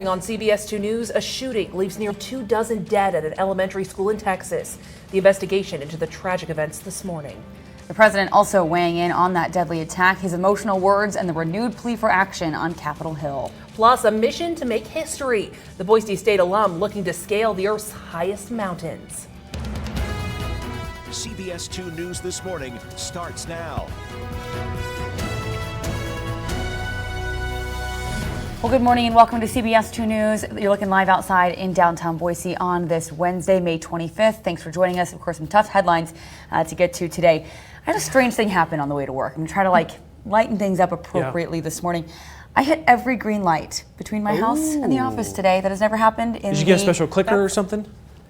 On CBS 2 News, a shooting leaves near 24 dead at an elementary school in Texas. The investigation into the tragic events this morning. The president also weighing in on that deadly attack, his emotional words, and the renewed plea for action on Capitol Hill. Plus, a mission to make history. The Boise State alum looking to scale the Earth's highest mountains. CBS 2 News This Morning starts now. Well, good morning and welcome to CBS 2 News. You're looking live outside in downtown Boise on this Wednesday, May 25th. Thanks for joining us. Of course, some tough headlines to get to today. I had a strange thing happen on the way to work. I'm trying to lighten things up appropriately this morning. I hit every green light between my house and the office today. That has never happened in Did you get a special clicker or something?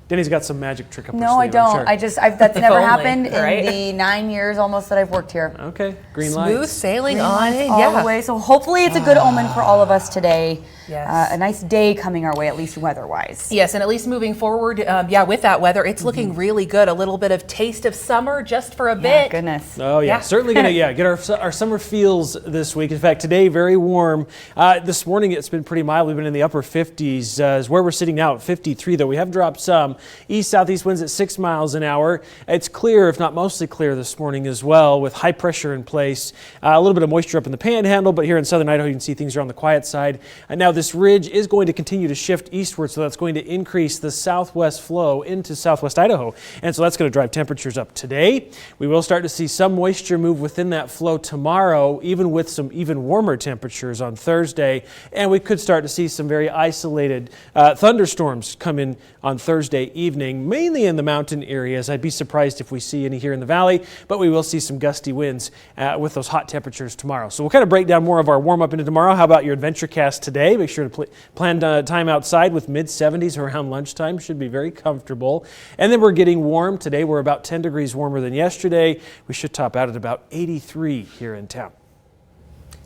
Denny's got some magic trick up her sleeve. No, I don't. I'm sure. That's never only, happened right? in the 9 years almost that I've worked here. Okay, green lights. Smooth sailing on it, all the way. So hopefully it's a good omen for all of us today. Yes. A nice day coming our way, at least weather-wise. Yes, and at least moving forward, with that weather, it's looking really good. A little bit of taste of summer just for a bit. Goodness. Oh yeah, certainly gonna get our summer feels this week. In fact, today very warm. This morning it's been pretty mild. We've been in the upper 50s. Is where we're sitting now at 53. Though we have dropped some. East southeast winds at 6 miles an hour. It's clear, if not mostly clear, this morning as well, with high pressure in place. A little bit of moisture up in the Panhandle, but here in southern Idaho, you can see things are on the quiet side. Now this ridge is going to continue to shift eastward, so that's going to increase the southwest flow into southwest Idaho, and so that's going to drive temperatures up today. We will start to see some moisture move within that flow tomorrow, even with some even warmer temperatures on Thursday, and we could start to see some very isolated thunderstorms come in on Thursday evening, mainly in the mountain areas. I'd be surprised if we see any here in the valley, but we will see some gusty winds with those hot temperatures tomorrow. So we'll kind of break down more of our warm up into tomorrow. How about your adventure cast today? Make sure to plan time outside with mid-70s around lunchtime. Should be very comfortable. And then we're getting warm. Today we're about 10 degrees warmer than yesterday. We should top out at about 83 here in town.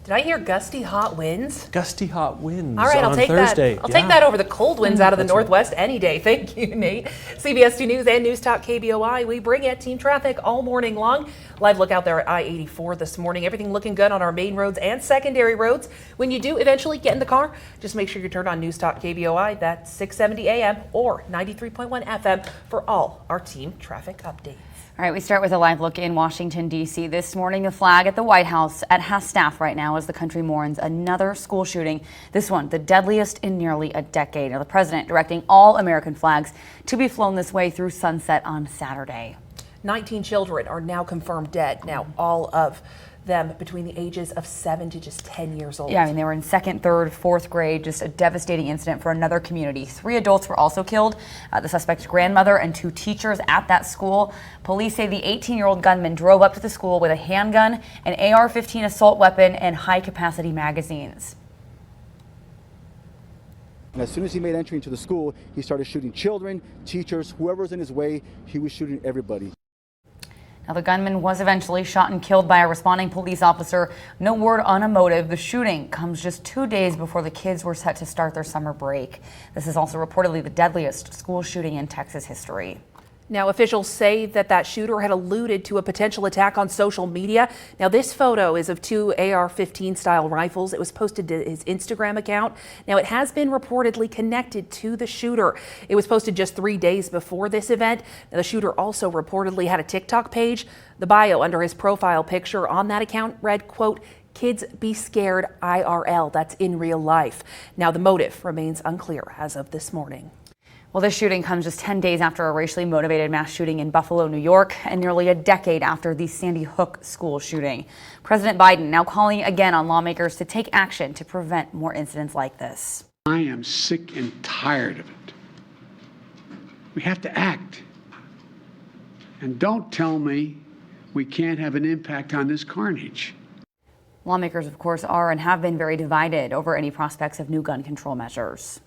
Did I hear gusty hot winds? Gusty hot winds. All right, on I'll take Thursday. that. I'll take that over the cold winds out of the That's northwest any day. Thank you, Nate. CBS 2 News and News Talk KBOI. We bring you team traffic all morning long. Live look out there at I-84 this morning. Everything looking good on our main roads and secondary roads. When you do eventually get in the car, just make sure you turn on News Talk KBOI. That's 670 AM or 93.1 FM for all our team traffic updates. All right, we start with a live look in Washington, D.C. This morning, the flag at the White House has staff right now as the country mourns another school shooting. This one, the deadliest in nearly a decade. Now, the president directing all American flags to be flown this way through sunset on Saturday. 19 children are now confirmed dead. Now, all of them between the ages of 7 to just 10 years old. Yeah, I mean, they were in 2nd, 3rd, 4th grade, just a devastating incident for another community. 3 adults were also killed, the suspect's grandmother and 2 teachers at that school. Police say the 18-year-old gunman drove up to the school with a handgun, an AR-15 assault weapon, and high-capacity magazines. And as soon as he made entry into the school, he started shooting children, teachers, whoever was in his way. He was shooting everybody. Now, the gunman was eventually shot and killed by a responding police officer. No word on a motive. The shooting comes just 2 days before the kids were set to start their summer break. This is also reportedly the deadliest school shooting in Texas history. Now, officials say that shooter had alluded to a potential attack on social media. Now, this photo is of 2 AR-15 style rifles. It was posted to his Instagram account. Now, it has been reportedly connected to the shooter. It was posted just 3 days before this event. Now, the shooter also reportedly had a TikTok page. The bio under his profile picture on that account read, quote, "Kids be scared IRL." That's in real life. Now, the motive remains unclear as of this morning. Well, this shooting comes just 10 days after a racially motivated mass shooting in Buffalo, New York, and nearly a decade after the Sandy Hook school shooting. President Biden now calling again on lawmakers to take action to prevent more incidents like this. I am sick and tired of it. We have to act. And don't tell me we can't have an impact on this carnage. Lawmakers, of course, are and have been very divided over any prospects of new gun control measures.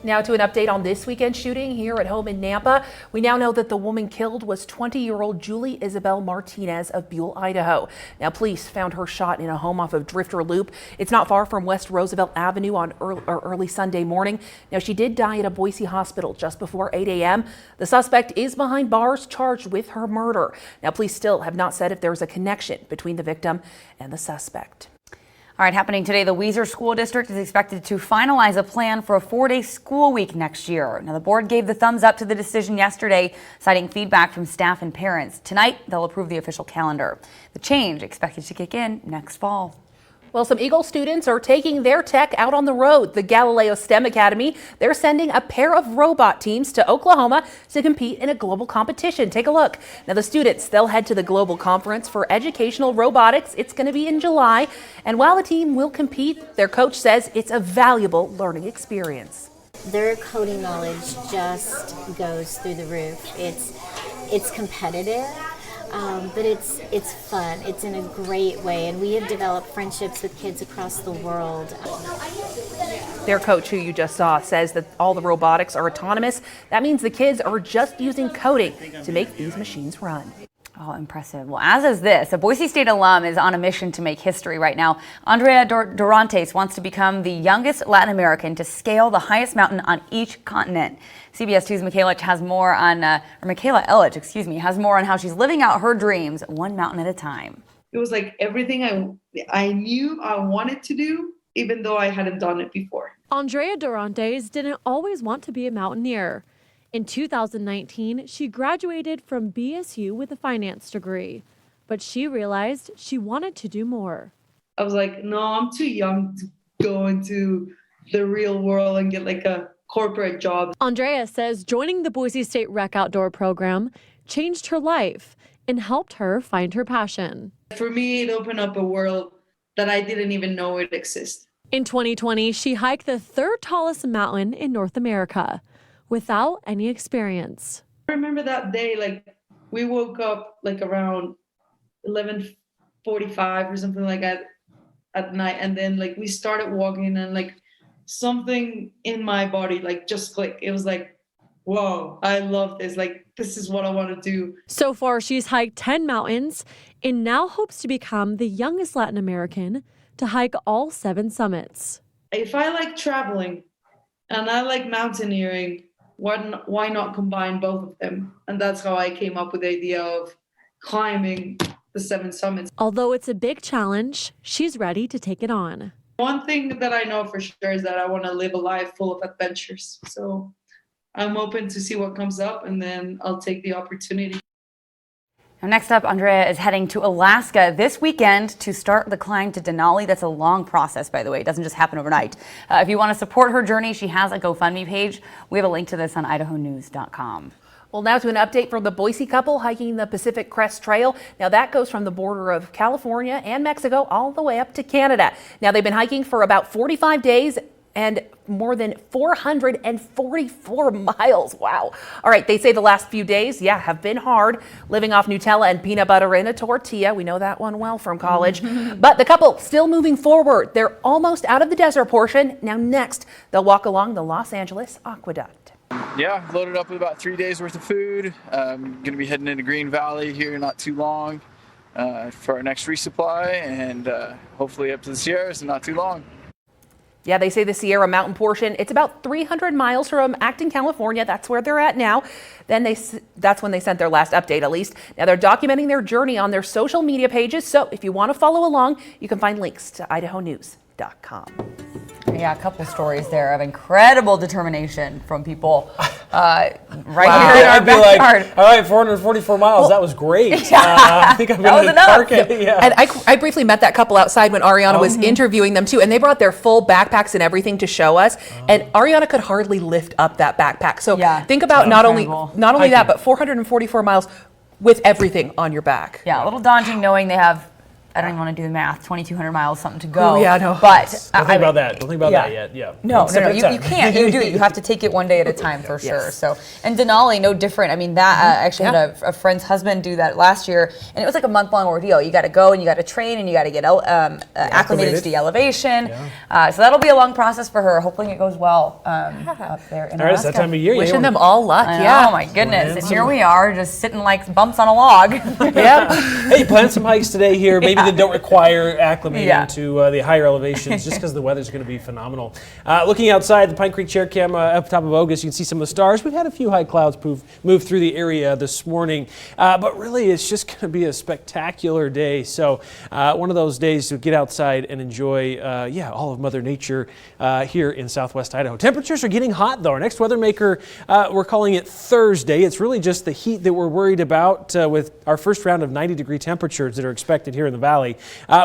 Now to an update on this weekend shooting here at home in Nampa. We now know that the woman killed was 20-year-old Julie Isabel Martinez of Buell, Idaho. Now police found her shot in a home off of Drifter Loop. It's not far from West Roosevelt Avenue on early Sunday morning. Now she did die at a Boise hospital just before 8 a.m. The suspect is behind bars charged with her murder. Now police still have not said if there's a connection between the victim and the suspect. All right, happening today, the Weiser School District is expected to finalize a plan for a 4-day school week next year. Now, the board gave the thumbs up to the decision yesterday, citing feedback from staff and parents. Tonight, they'll approve the official calendar. The change expected to kick in next fall. Well, some Eagle students are taking their tech out on the road. The Galileo STEM Academy, they're sending a pair of robot teams to Oklahoma to compete in a global competition. Take a look. Now, the students, they'll head to the Global Conference for Educational Robotics. It's going to be in July. And while the team will compete, their coach says it's a valuable learning experience. Their coding knowledge just goes through the roof. It's competitive. But it's fun. It's in a great way, and we have developed friendships with kids across the world. Their coach, who you just saw, says that all the robotics are autonomous. That means the kids are just using coding to make these machines run. Oh, impressive. Well, as is this, a Boise State alum is on a mission to make history right now. Andrea Durantes wants to become the youngest Latin American to scale the highest mountain on each continent. CBS 2's Michaela Ellich has more on how she's living out her dreams one mountain at a time. It was like everything I knew I wanted to do, even though I hadn't done it before. Andrea Durantes didn't always want to be a mountaineer. In 2019, she graduated from BSU with a finance degree, but she realized she wanted to do more. I was like, no, I'm too young to go into the real world and get like a corporate job. Andrea says joining the Boise State Rec Outdoor program changed her life and helped her find her passion. For me, it opened up a world that I didn't even know it existed. In 2020, she hiked the third tallest mountain in North America without any experience. I remember that day, like we woke up like around 11:45 or something like that at night, and then like we started walking, and like something in my body like just clicked. It was like, whoa, I love this. Like, this is what I want to do. So far, she's hiked 10 mountains and now hopes to become the youngest Latin American to hike all 7 summits. If I like traveling and I like mountaineering, why not combine both of them? And that's how I came up with the idea of climbing the 7 summits. Although it's a big challenge, she's ready to take it on. One thing that I know for sure is that I want to live a life full of adventures. So I'm open to see what comes up, and then I'll take the opportunity. Now, next up, Andrea is heading to Alaska this weekend to start the climb to Denali. That's a long process, by the way. It doesn't just happen overnight. If you want to support her journey, she has a GoFundMe page. We have a link to this on idahonews.com. Well, now to an update from the Boise couple hiking the Pacific Crest Trail. Now that goes from the border of California and Mexico all the way up to Canada. Now they've been hiking for about 45 days and more than 444 miles. Wow. All right, they say the last few days, have been hard, living off Nutella and peanut butter in a tortilla. We know that one well from college. But the couple still moving forward. They're almost out of the desert portion. Now next, they'll walk along the Los Angeles Aqueduct. Yeah, loaded up with about 3 days worth of food. Going to be heading into Green Valley here not too long for our next resupply, and hopefully up to the Sierras in not too long. Yeah, they say the Sierra Mountain portion, it's about 300 miles from Acton, California. That's where they're at now. That's when they sent their last update, at least. Now they're documenting their journey on their social media pages. So if you want to follow along, you can find links to idahonews.com. Yeah, a couple stories there of incredible determination from people here in our I'd be backyard. like, all right, 444 miles, that was great. I think I'm That going was to enough. park it. Yeah. And I briefly met that couple outside when Ariana was interviewing them too, and they brought their full backpacks and everything to show us. And Ariana could hardly lift up that backpack. So think about not only that, but 444 miles with everything on your back. Yeah, a little daunting knowing they have, I don't even want to do the math, 2,200 miles, something to go. Oh, yeah, no. But Don't think about that. Don't think about that yet. Yeah. No, you can't. You do it. You have to take it one day at a time for sure. So, and Denali, no different. I mean, that I actually had a friend's husband do that last year, and it was like a month-long ordeal. You got to go and you got to train and you got to get acclimated to the elevation. So that'll be a long process for her. Hopefully it goes well up there in Alaska. All right, it's that time of year. Wishing them all luck. Oh my goodness! And here we are, just sitting like bumps on a log. Yep. Hey, plan some hikes today here. Maybe that don't require acclimating Yeah. to the higher elevations, just because the weather's going to be phenomenal. Looking outside the Pine Creek chair cam up top of Bogus, you can see some of the stars. We've had a few high clouds move through the area this morning, but really it's just going to be a spectacular day. So one of those days to get outside and enjoy, all of Mother Nature here in southwest Idaho. Temperatures are getting hot though. Our next weather maker, we're calling it Thursday. It's really just the heat that we're worried about with our first round of 90-degree temperatures that are expected here in the valley.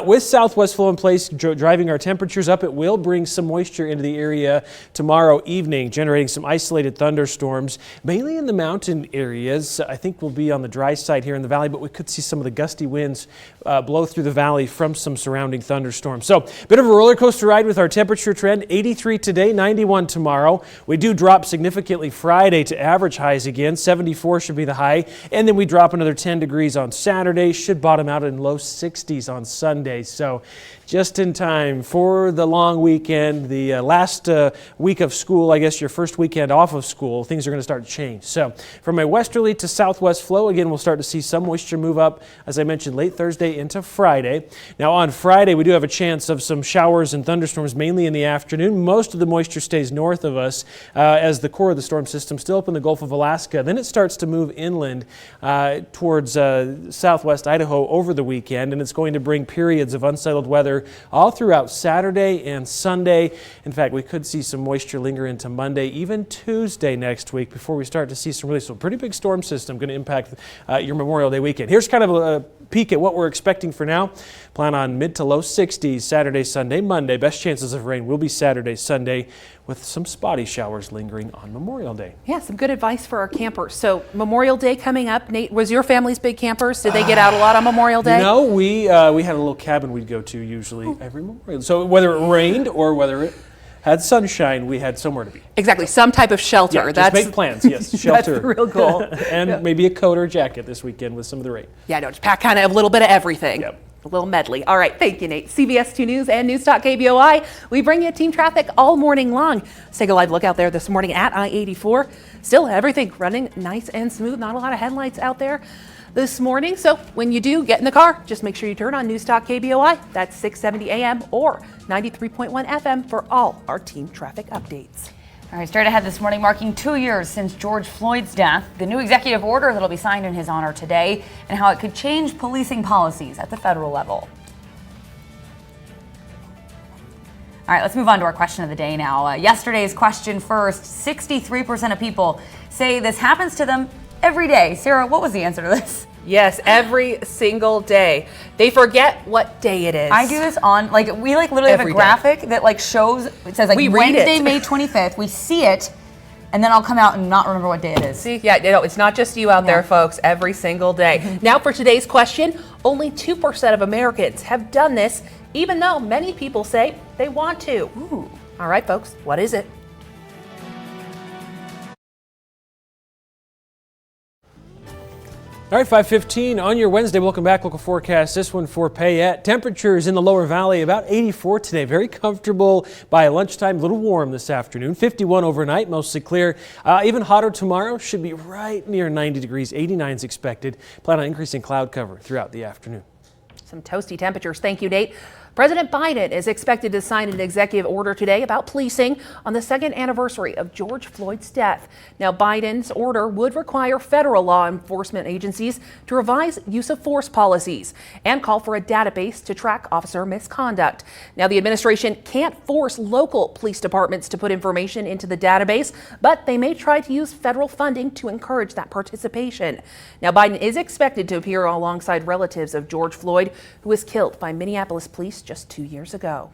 With southwest flow in place driving our temperatures up, it will bring some moisture into the area tomorrow evening, generating some isolated thunderstorms, mainly in the mountain areas. I think we'll be on the dry side here in the valley, but we could see some of the gusty winds blow through the valley from some surrounding thunderstorms. So a bit of a roller coaster ride with our temperature trend. 83 today, 91 tomorrow. We do drop significantly Friday to average highs again. 74 should be the high. And then we drop another 10 degrees on Saturday. Should bottom out in low 60s on Sunday. So just in time for the long weekend, the last week of school, I guess your first weekend off of school, things are going to start to change. So from a westerly to southwest flow, again, we'll start to see some moisture move up, as I mentioned, late Thursday into Friday. Now on Friday, we do have a chance of some showers and thunderstorms, mainly in the afternoon. Most of the moisture stays north of us as the core of the storm system still up in the Gulf of Alaska. Then it starts to move inland towards southwest Idaho over the weekend, and it's going to bring periods of unsettled weather all throughout Saturday and Sunday. In fact, we could see some moisture linger into Monday, even Tuesday next week before we start to see some pretty big storm system going to impact your Memorial Day weekend. Here's kind of a peek at what we're expecting for now. Plan on mid to low 60s Saturday, Sunday, Monday. Best chances of rain will be Saturday, Sunday, with some spotty showers lingering on Memorial Day. Yeah, some good advice for our campers. So Memorial Day coming up. Nate, was your family's big campers? Did they get out a lot on Memorial Day? No, we had a little cabin we'd go to usually every Memorial. So whether it rained or whether it had sunshine, we had somewhere to be. Exactly, some type of shelter. Yeah, just make plans, yes, shelter. That's the real goal. And maybe a coat or a jacket this weekend with some of the rain. Yeah, no, just pack kind of a little bit of everything. Yep. A little medley. All right, thank you, Nate. CBS 2 News and Newstalk KBOI. We bring you team traffic all morning long. Let's take a live look out there this morning at I-84. Still everything running nice and smooth. Not a lot of headlights out there this morning. So when you do get in the car, just make sure you turn on Newstalk KBOI. That's 670 AM or 93.1 FM for all our team traffic updates. All right, straight ahead this morning, marking 2 years since George Floyd's death, the new executive order that'll be signed in his honor today, and how it could change policing policies at the federal level. All right, let's move on to our question of the day now. Yesterday's question first. 63% of people say this happens to them every day. Sarah, what was the answer to this? Yes, every single day. They forget what day it is. I do this on, we literally have a graphic that shows, it says we read Wednesday, it. May 25th. We see it, and then I'll come out and not remember what day it is. See, yeah, it's not just you out there, folks, every single day. Now for today's question, only 2% of Americans have done this, even though many people say they want to. Ooh. All right, folks, what is it? All right, 5:15 on your Wednesday. Welcome back. Local forecast. This one for Payette. Temperatures in the lower valley about 84 today. Very comfortable by lunchtime. A little warm this afternoon. 51 overnight, mostly clear. Even hotter tomorrow. Should be right near 90 degrees. 89 is expected. Plan on increasing cloud cover throughout the afternoon. Some toasty temperatures. Thank you, Nate. President Biden is expected to sign an executive order today about policing on the second anniversary of George Floyd's death. Now, Biden's order would require federal law enforcement agencies to revise use of force policies and call for a database to track officer misconduct. Now, the administration can't force local police departments to put information into the database, but they may try to use federal funding to encourage that participation. Now, Biden is expected to appear alongside relatives of George Floyd, who was killed by Minneapolis police just 2 years ago.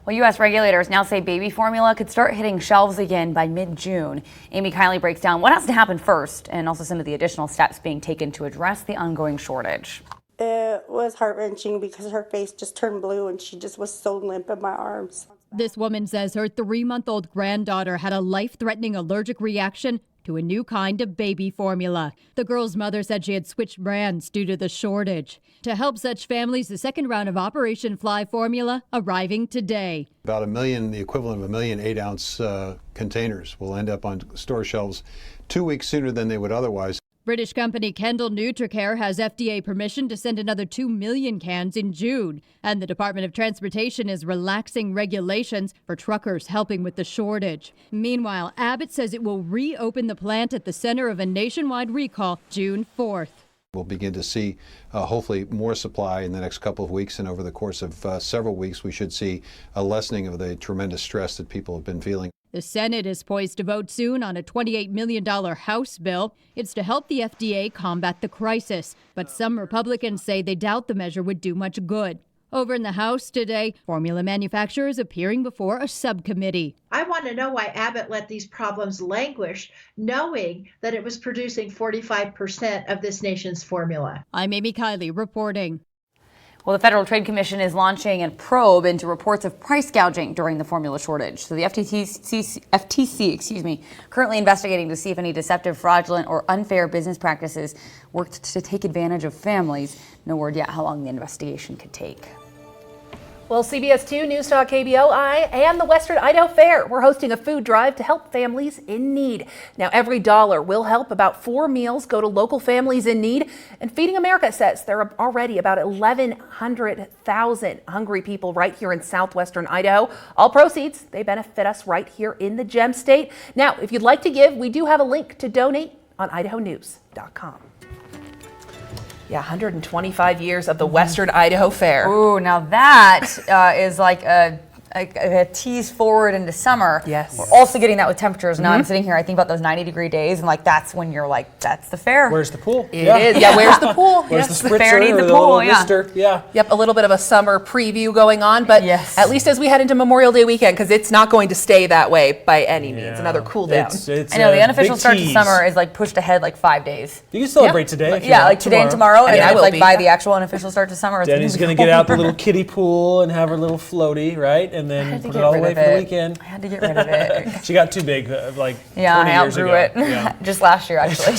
Well, U.S. regulators now say baby formula could start hitting shelves again by mid-June. Amy Kiley breaks down what has to happen first and also some of the additional steps being taken to address the ongoing shortage. It was heart-wrenching because her face just turned blue and she just was so limp in my arms. This woman says her 3-month-old granddaughter had a life-threatening allergic reaction to a new kind of baby formula. The girl's mother said she had switched brands due to the shortage. To help such families, the second round of Operation Fly formula arriving today. About 1 million, the equivalent of 1 million 8-ounce containers will end up on store shelves 2 weeks sooner than they would otherwise. British company Kendall Nutricare has FDA permission to send another 2 million cans in June. And the Department of Transportation is relaxing regulations for truckers helping with the shortage. Meanwhile, Abbott says it will reopen the plant at the center of a nationwide recall June 4th. We'll begin to see hopefully more supply in the next couple of weeks, and over the course of several weeks we should see a lessening of the tremendous stress that people have been feeling. The Senate is poised to vote soon on a $28 million House bill. It's to help the FDA combat the crisis, but some Republicans say they doubt the measure would do much good. Over in the House today, formula manufacturers appearing before a subcommittee. I want to know why Abbott let these problems languish, knowing that it was producing 45% of this nation's formula. I'm Amy Kiley reporting. Well, the Federal Trade Commission is launching a probe into reports of price gouging during the formula shortage. So the FTC, currently investigating to see if any deceptive, fraudulent, or unfair business practices worked to take advantage of families. No word yet how long the investigation could take. Well, CBS 2, Newstalk KBOI, and the Western Idaho Fair, we're hosting a food drive to help families in need. Now, every dollar will help about 4 meals go to local families in need. And Feeding America says there are already about 1,100,000 hungry people right here in southwestern Idaho. All proceeds, they benefit us right here in the Gem State. Now, if you'd like to give, we do have a link to donate on idahonews.com. Yeah, 125 years of the Western Idaho Fair. Ooh, now that is like a tease forward into summer. Yes. We're also getting that with temperatures. Now I'm sitting here, I think about those 90-degree days, and like that's when you're like, that's the fair. Where's the pool? It is. Yeah, where's the pool? Where's Yes. the spritzer fair needs or a the pool, little mister? Yeah. Yep, a little bit of a summer preview going on, but at least as we head into Memorial Day weekend, because it's not going to stay that way by any means. Another cool down. It's I know the unofficial big start to tease. summer is like pushed ahead like 5 days. You can celebrate today. If you Yeah, want, like today and tomorrow, I and mean, I then will like be. by the actual unofficial start to summer. Denny's going to get out the little kiddie pool and have her little floaty, right? And then put it all away for the weekend. I had to get rid of it. She got too big, like 20 I years outgrew ago. it. Yeah. Just last year, actually.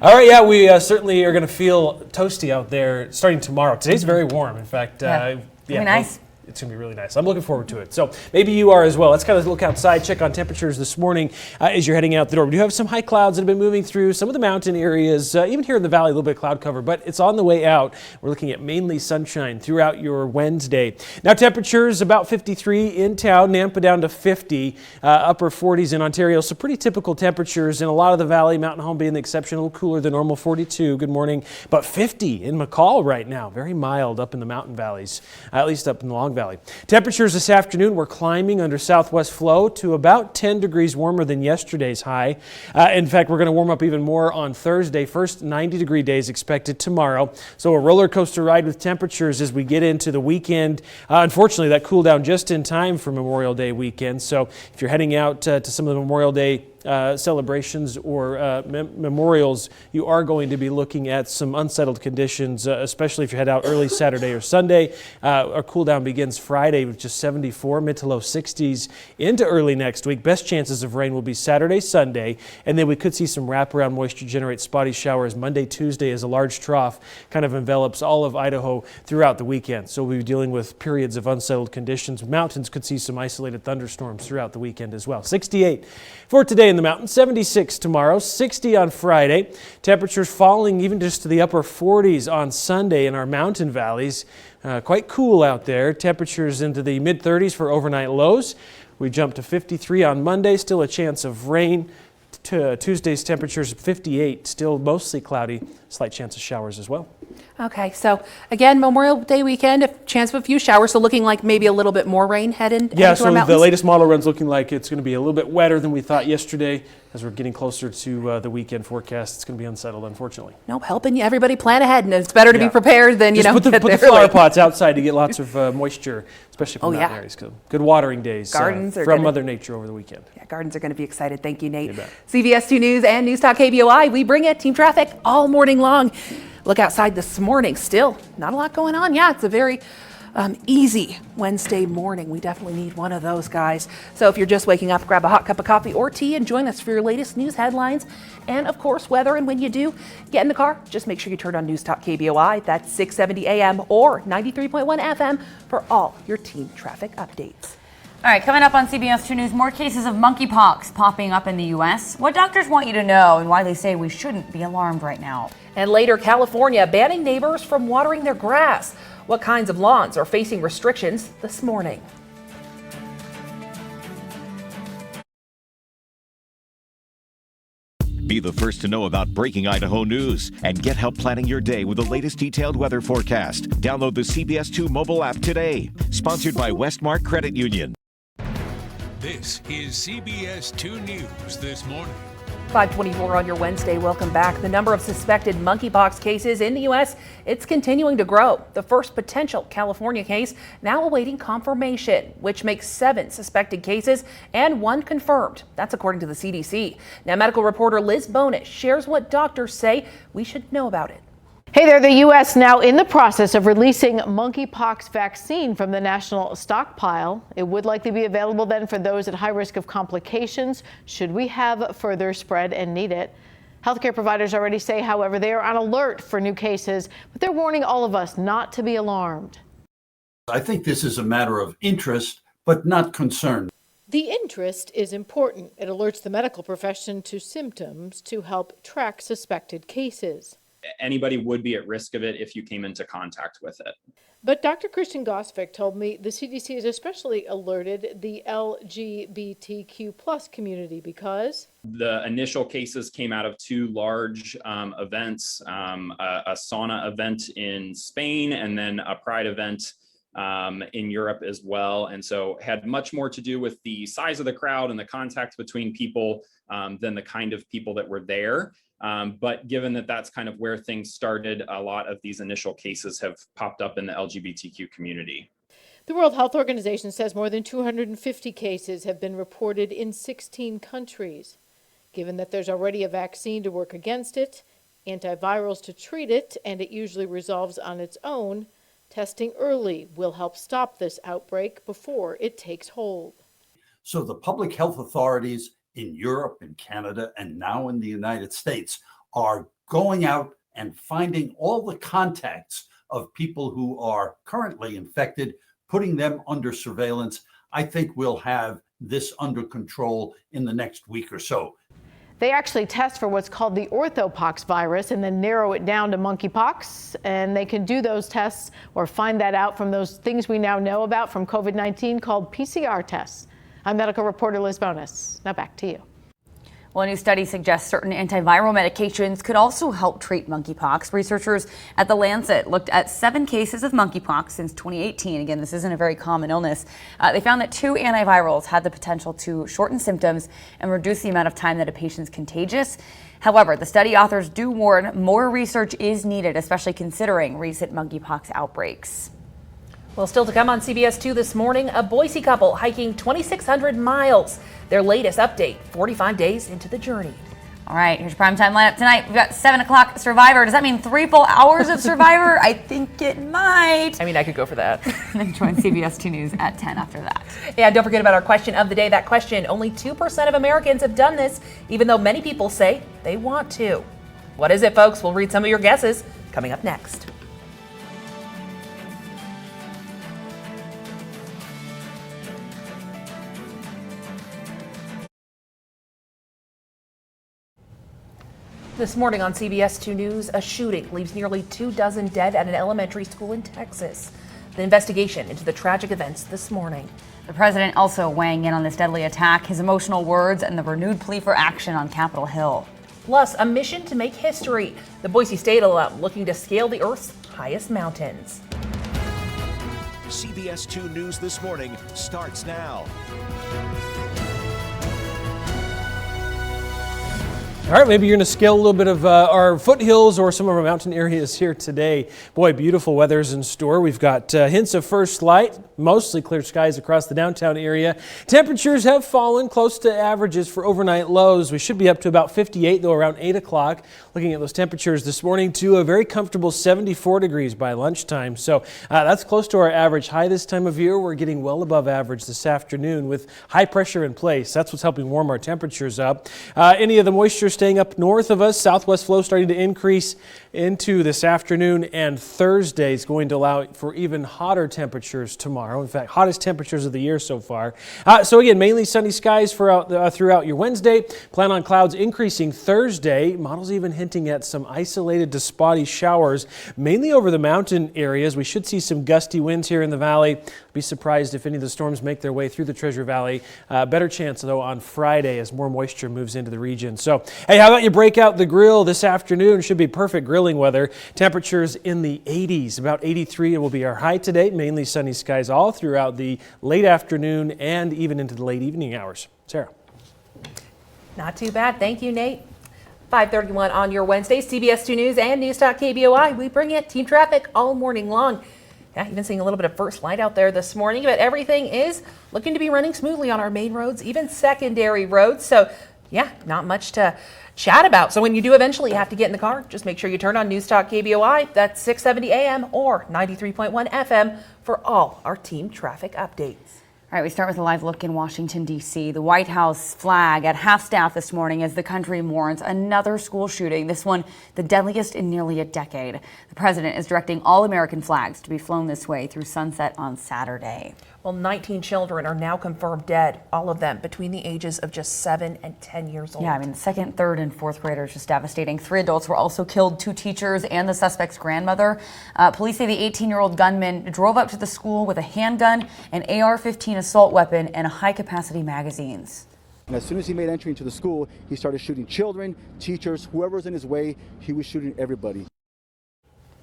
All right, yeah, we certainly are going to feel toasty out there starting tomorrow. Today's very warm. In fact, It'll be nice. It's going to be really nice. I'm looking forward to it. So maybe you are as well. Let's kind of look outside, check on temperatures this morning as you're heading out the door. We do have some high clouds that have been moving through some of the mountain areas, even here in the valley, a little bit of cloud cover, but it's on the way out. We're looking at mainly sunshine throughout your Wednesday. Now temperatures about 53 in town, Nampa down to 50, upper 40s in Ontario. So pretty typical temperatures in a lot of the valley, Mountain Home being the exception, a little cooler than normal, 42. Good morning. But 50 in McCall right now, very mild up in the mountain valleys, at least up in the Long Valley. Temperatures this afternoon, we're climbing under southwest flow to about 10 degrees warmer than yesterday's high. In fact, we're going to warm up even more on Thursday. First 90-degree days expected tomorrow. So a roller coaster ride with temperatures as we get into the weekend. Unfortunately, that cool down just in time for Memorial Day weekend. So if you're heading out to some of the Memorial Day celebrations or memorials, you are going to be looking at some unsettled conditions, especially if you head out early Saturday or Sunday. Our cool down begins Friday with just 74, mid to low 60s into early next week. Best chances of rain will be Saturday, Sunday, and then we could see some wraparound moisture generate spotty showers Monday, Tuesday as a large trough kind of envelops all of Idaho throughout the weekend. So we'll be dealing with periods of unsettled conditions. Mountains could see some isolated thunderstorms throughout the weekend as well. 68 for today in the mountains, 76 tomorrow, 60 on Friday. Temperatures falling even just to the upper 40s on Sunday in our mountain valleys. Quite cool out there. Temperatures into the mid 30s for overnight lows. We jump to 53 on Monday, still a chance of rain. Tuesday's temperatures 58, still mostly cloudy, slight chance of showers as well. Okay, so again, Memorial Day weekend, a chance of a few showers, so looking like maybe a little bit more rain heading into our mountains. The latest model run's looking like it's going to be a little bit wetter than we thought yesterday. As we're getting closer to the weekend forecast, it's going to be unsettled, unfortunately. Nope, helping you, everybody plan ahead, and it's better to be prepared than, Just put the flower pots outside to get lots of moisture, especially from mountain areas. Good watering days from Mother Nature over the weekend. Yeah, gardens are going to be excited. Thank you, Nate. CBS 2 News and Newstalk KBOI, we bring it team traffic all morning long. Look outside this morning, still not a lot going on. Yeah, it's a very easy Wednesday morning. We definitely need one of those, guys. So if you're just waking up, grab a hot cup of coffee or tea and join us for your latest news headlines and, of course, weather. And when you do get in the car, just make sure you turn on Newstalk KBOI. That's 670 AM or 93.1 FM for all your team traffic updates. All right, coming up on CBS 2 News, more cases of monkeypox popping up in the U.S., what doctors want you to know, and why they say we shouldn't be alarmed right now. And later, California banning neighbors from watering their grass. What kinds of lawns are facing restrictions this morning? Be the first to know about breaking Idaho news and get help planning your day with the latest detailed weather forecast. Download the CBS 2 mobile app today. Sponsored by Westmark Credit Union. This is CBS 2 News this morning. 524 on your Wednesday. Welcome back. The number of suspected monkeypox cases in the U.S., it's continuing to grow. The first potential California case now awaiting confirmation, which makes 7 suspected cases and 1 confirmed. That's according to the CDC. Now, medical reporter Liz Bonish shares what doctors say we should know about it. Hey there, the U.S. now in the process of releasing monkeypox vaccine from the national stockpile. It would likely be available then for those at high risk of complications should we have further spread and need it. Healthcare providers already say, however, they are on alert for new cases, but they're warning all of us not to be alarmed. I think this is a matter of interest, but not concern. The interest is important. It alerts the medical profession to symptoms to help track suspected cases. Anybody would be at risk of it if you came into contact with it. But Dr. Christian Gosvick told me the CDC has especially alerted the LGBTQ plus community because The initial cases came out of 2 large events, a sauna event in Spain and then a Pride event in Europe as well. And so had much more to do with the size of the crowd and the contact between people than the kind of people that were there. But given that that's kind of where things started, a lot of these initial cases have popped up in the LGBTQ community. the World Health Organization says more than 250 cases have been reported in 16 countries. Given that there's already a vaccine to work against it, antivirals to treat it, and it usually resolves on its own, testing early will help stop this outbreak before it takes hold. So the public health authorities in Europe and Canada and now in the United States are going out and finding all the contacts of people who are currently infected, putting them under surveillance. I think we'll have this under control in the next week or so. They actually test for what's called the orthopox virus and then narrow it down to monkeypox. And they can do those tests or find that out from those things we now know about from COVID-19 called PCR tests. I'm medical reporter Liz Bonus. Now back to you. Well, a new study suggests certain antiviral medications could also help treat monkeypox. Researchers at The Lancet looked at 7 cases of monkeypox since 2018. Again, this isn't a very common illness. They found that 2 antivirals had the potential to shorten symptoms and reduce the amount of time that a patient's contagious. However, the study authors do warn more research is needed, especially considering recent monkeypox outbreaks. Well, still to come on CBS 2 this morning, a Boise couple hiking 2,600 miles. Their latest update, 45 days into the journey. All right, here's your primetime lineup tonight. We've got 7 o'clock Survivor. Does that mean 3 full hours of Survivor? I think it might. I mean, I could go for that. Then join CBS 2 News at 10 after that. Yeah, don't forget about our question of the day. That question, only 2% of Americans have done this, even though many people say they want to. What is it, folks? We'll read some of your guesses coming up next. This morning on CBS 2 News, a shooting leaves nearly 24 dead at an elementary school in Texas. The investigation into the tragic events this morning. The president also weighing in on this deadly attack, his emotional words, and the renewed plea for action on Capitol Hill. Plus, a mission to make history. The Boise State alum looking to scale the Earth's highest mountains. CBS 2 News This Morning starts now. All right, maybe you're going to scale a little bit of our foothills or some of our mountain areas here today. Boy, beautiful weather's in store. We've got hints of first light, mostly clear skies across the downtown area. Temperatures have fallen close to averages for overnight lows. We should be up to about 58, though, around 8 o'clock. Looking at those temperatures this morning to a very comfortable 74 degrees by lunchtime. So that's close to our average high this time of year. We're getting well above average this afternoon with high pressure in place. That's what's helping warm our temperatures up. Any of the moisture staying up north of us, southwest flow starting to increase into this afternoon, and Thursday is going to allow for even hotter temperatures tomorrow. In fact, hottest temperatures of the year so far. So again, mainly sunny skies throughout your Wednesday. Plan on clouds increasing Thursday. Models even hinting at some isolated to spotty showers, mainly over the mountain areas. We should see some gusty winds here in the valley. Be surprised if any of the storms make their way through the Treasure Valley. Better chance, though, on Friday as more moisture moves into the region. So, hey, how about you break out the grill this afternoon? Should be perfect grilling weather. Temperatures in the 80s, about 83 will be our high today. Mainly sunny skies all throughout the late afternoon and even into the late evening hours. Sarah. Not too bad. Thank you, Nate. 5:31 on your Wednesday, CBS 2 News and Newstalk KBOI. We bring you team traffic all morning long. Yeah, even seeing a little bit of first light out there this morning, but everything is looking to be running smoothly on our main roads, even secondary roads. So, yeah, not much to chat about. So when you do eventually have to get in the car, just make sure you turn on Newstalk KBOI. That's 670 AM or 93.1 FM for all our team traffic updates. All right, we start with a live look in Washington, D.C. The White House flag at half-staff this morning as the country mourns another school shooting, this one the deadliest in nearly a decade. The president is directing all American flags to be flown this way through sunset on Saturday. Well, 19 children are now confirmed dead, all of them between the ages of just 7 and 10 years old. Yeah, I mean, second, third, and fourth graders, just devastating. 3 adults were also killed, 2 teachers and the suspect's grandmother. Police say the 18-year-old gunman drove up to the school with a handgun, an AR-15 assault weapon, and high-capacity magazines. And as soon as he made entry into the school, he started shooting children, teachers, whoever was in his way. He was shooting everybody.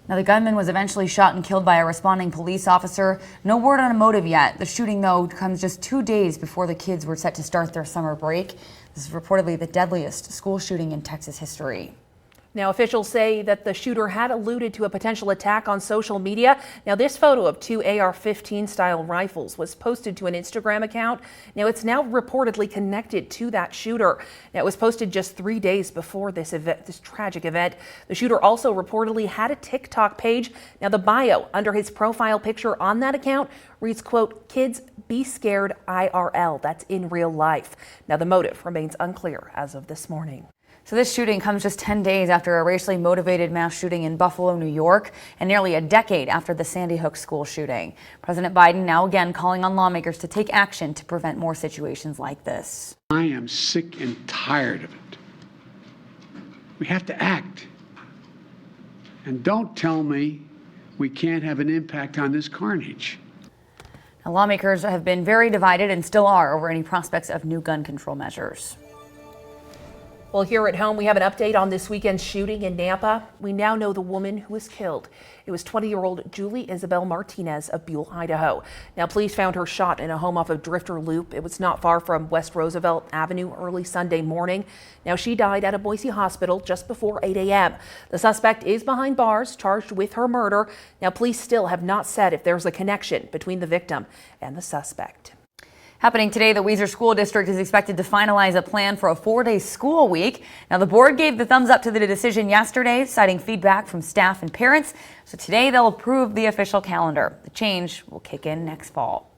Now, the gunman was eventually shot and killed by a responding police officer. No word on a motive yet. The shooting, though, comes just 2 days before the kids were set to start their summer break. This is reportedly the deadliest school shooting in Texas history. Now, officials say that the shooter had alluded to a potential attack on social media. Now, this photo of 2 AR-15 style rifles was posted to an Instagram account. Now, it's now reportedly connected to that shooter. Now, it was posted just 3 days before this tragic event. The shooter also reportedly had a TikTok page. Now, the bio under his profile picture on that account reads, quote, "Kids, be scared IRL." That's in real life. Now, the motive remains unclear as of this morning. So this shooting comes just 10 days after a racially motivated mass shooting in Buffalo, New York, and nearly a decade after the Sandy Hook school shooting. President Biden now again calling on lawmakers to take action to prevent more situations like this. I am sick and tired of it. We have to act. And don't tell me we can't have an impact on this carnage. Now, lawmakers have been very divided and still are over any prospects of new gun control measures. Well, here at home, we have an update on this weekend's shooting in Nampa. We now know the woman who was killed. It was 20-year-old Julie Isabel Martinez of Buell, Idaho. Now, police found her shot in a home off of Drifter Loop. It was not far from West Roosevelt Avenue early Sunday morning. Now, she died at a Boise hospital just before 8 a.m. The suspect is behind bars, charged with her murder. Now, police still have not said if there's a connection between the victim and the suspect. Happening today, the Weiser School District is expected to finalize a plan for a 4-day school week. Now, the board gave the thumbs up to the decision yesterday, citing feedback from staff and parents. So today, they'll approve the official calendar. The change will kick in next fall.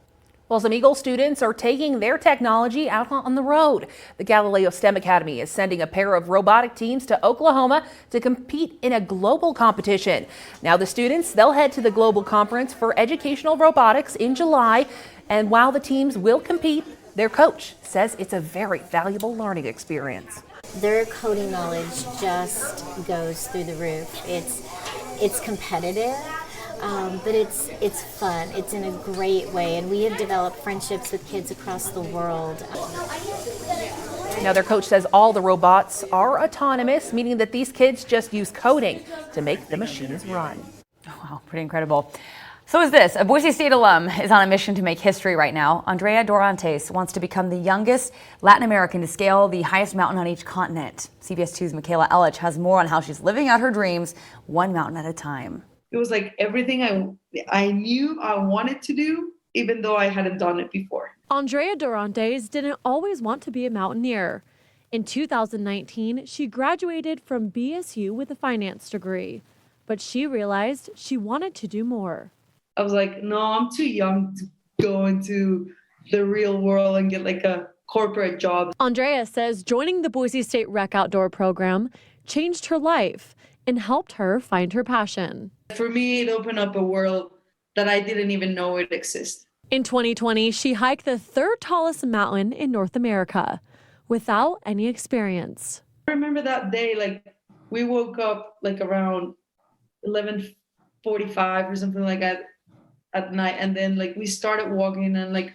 Well, some Eagle students are taking their technology out on the road. The Galileo STEM Academy is sending a pair of robotic teams to Oklahoma to compete in a global competition. Now, the students, they'll head to the Global Conference for Educational Robotics in July. And while the teams will compete, their coach says it's a very valuable learning experience. Their coding knowledge just goes through the roof. It's competitive, but it's fun. It's in a great way, and we have developed friendships with kids across the world. Now, their coach says all the robots are autonomous, meaning that these kids just use coding to make the machines run. Oh, wow, pretty incredible. So is this. A Boise State alum is on a mission to make history right now. Andrea Dorantes wants to become the youngest Latin American to scale the highest mountain on each continent. CBS 2's Michaela Ellich has more on how she's living out her dreams, one mountain at a time. It was like everything I knew I wanted to do, even though I hadn't done it before. Andrea Dorantes didn't always want to be a mountaineer. In 2019, she graduated from BSU with a finance degree, but she realized she wanted to do more. I was like, no, I'm too young to go into the real world and get like a corporate job. Andrea says joining the Boise State Rec Outdoor program changed her life and helped her find her passion. For me, it opened up a world that I didn't even know it existed. In 2020, she hiked the third tallest mountain in North America without any experience. I remember that day, like we woke up like around 11:45 or something like that at night, and then like we started walking, and like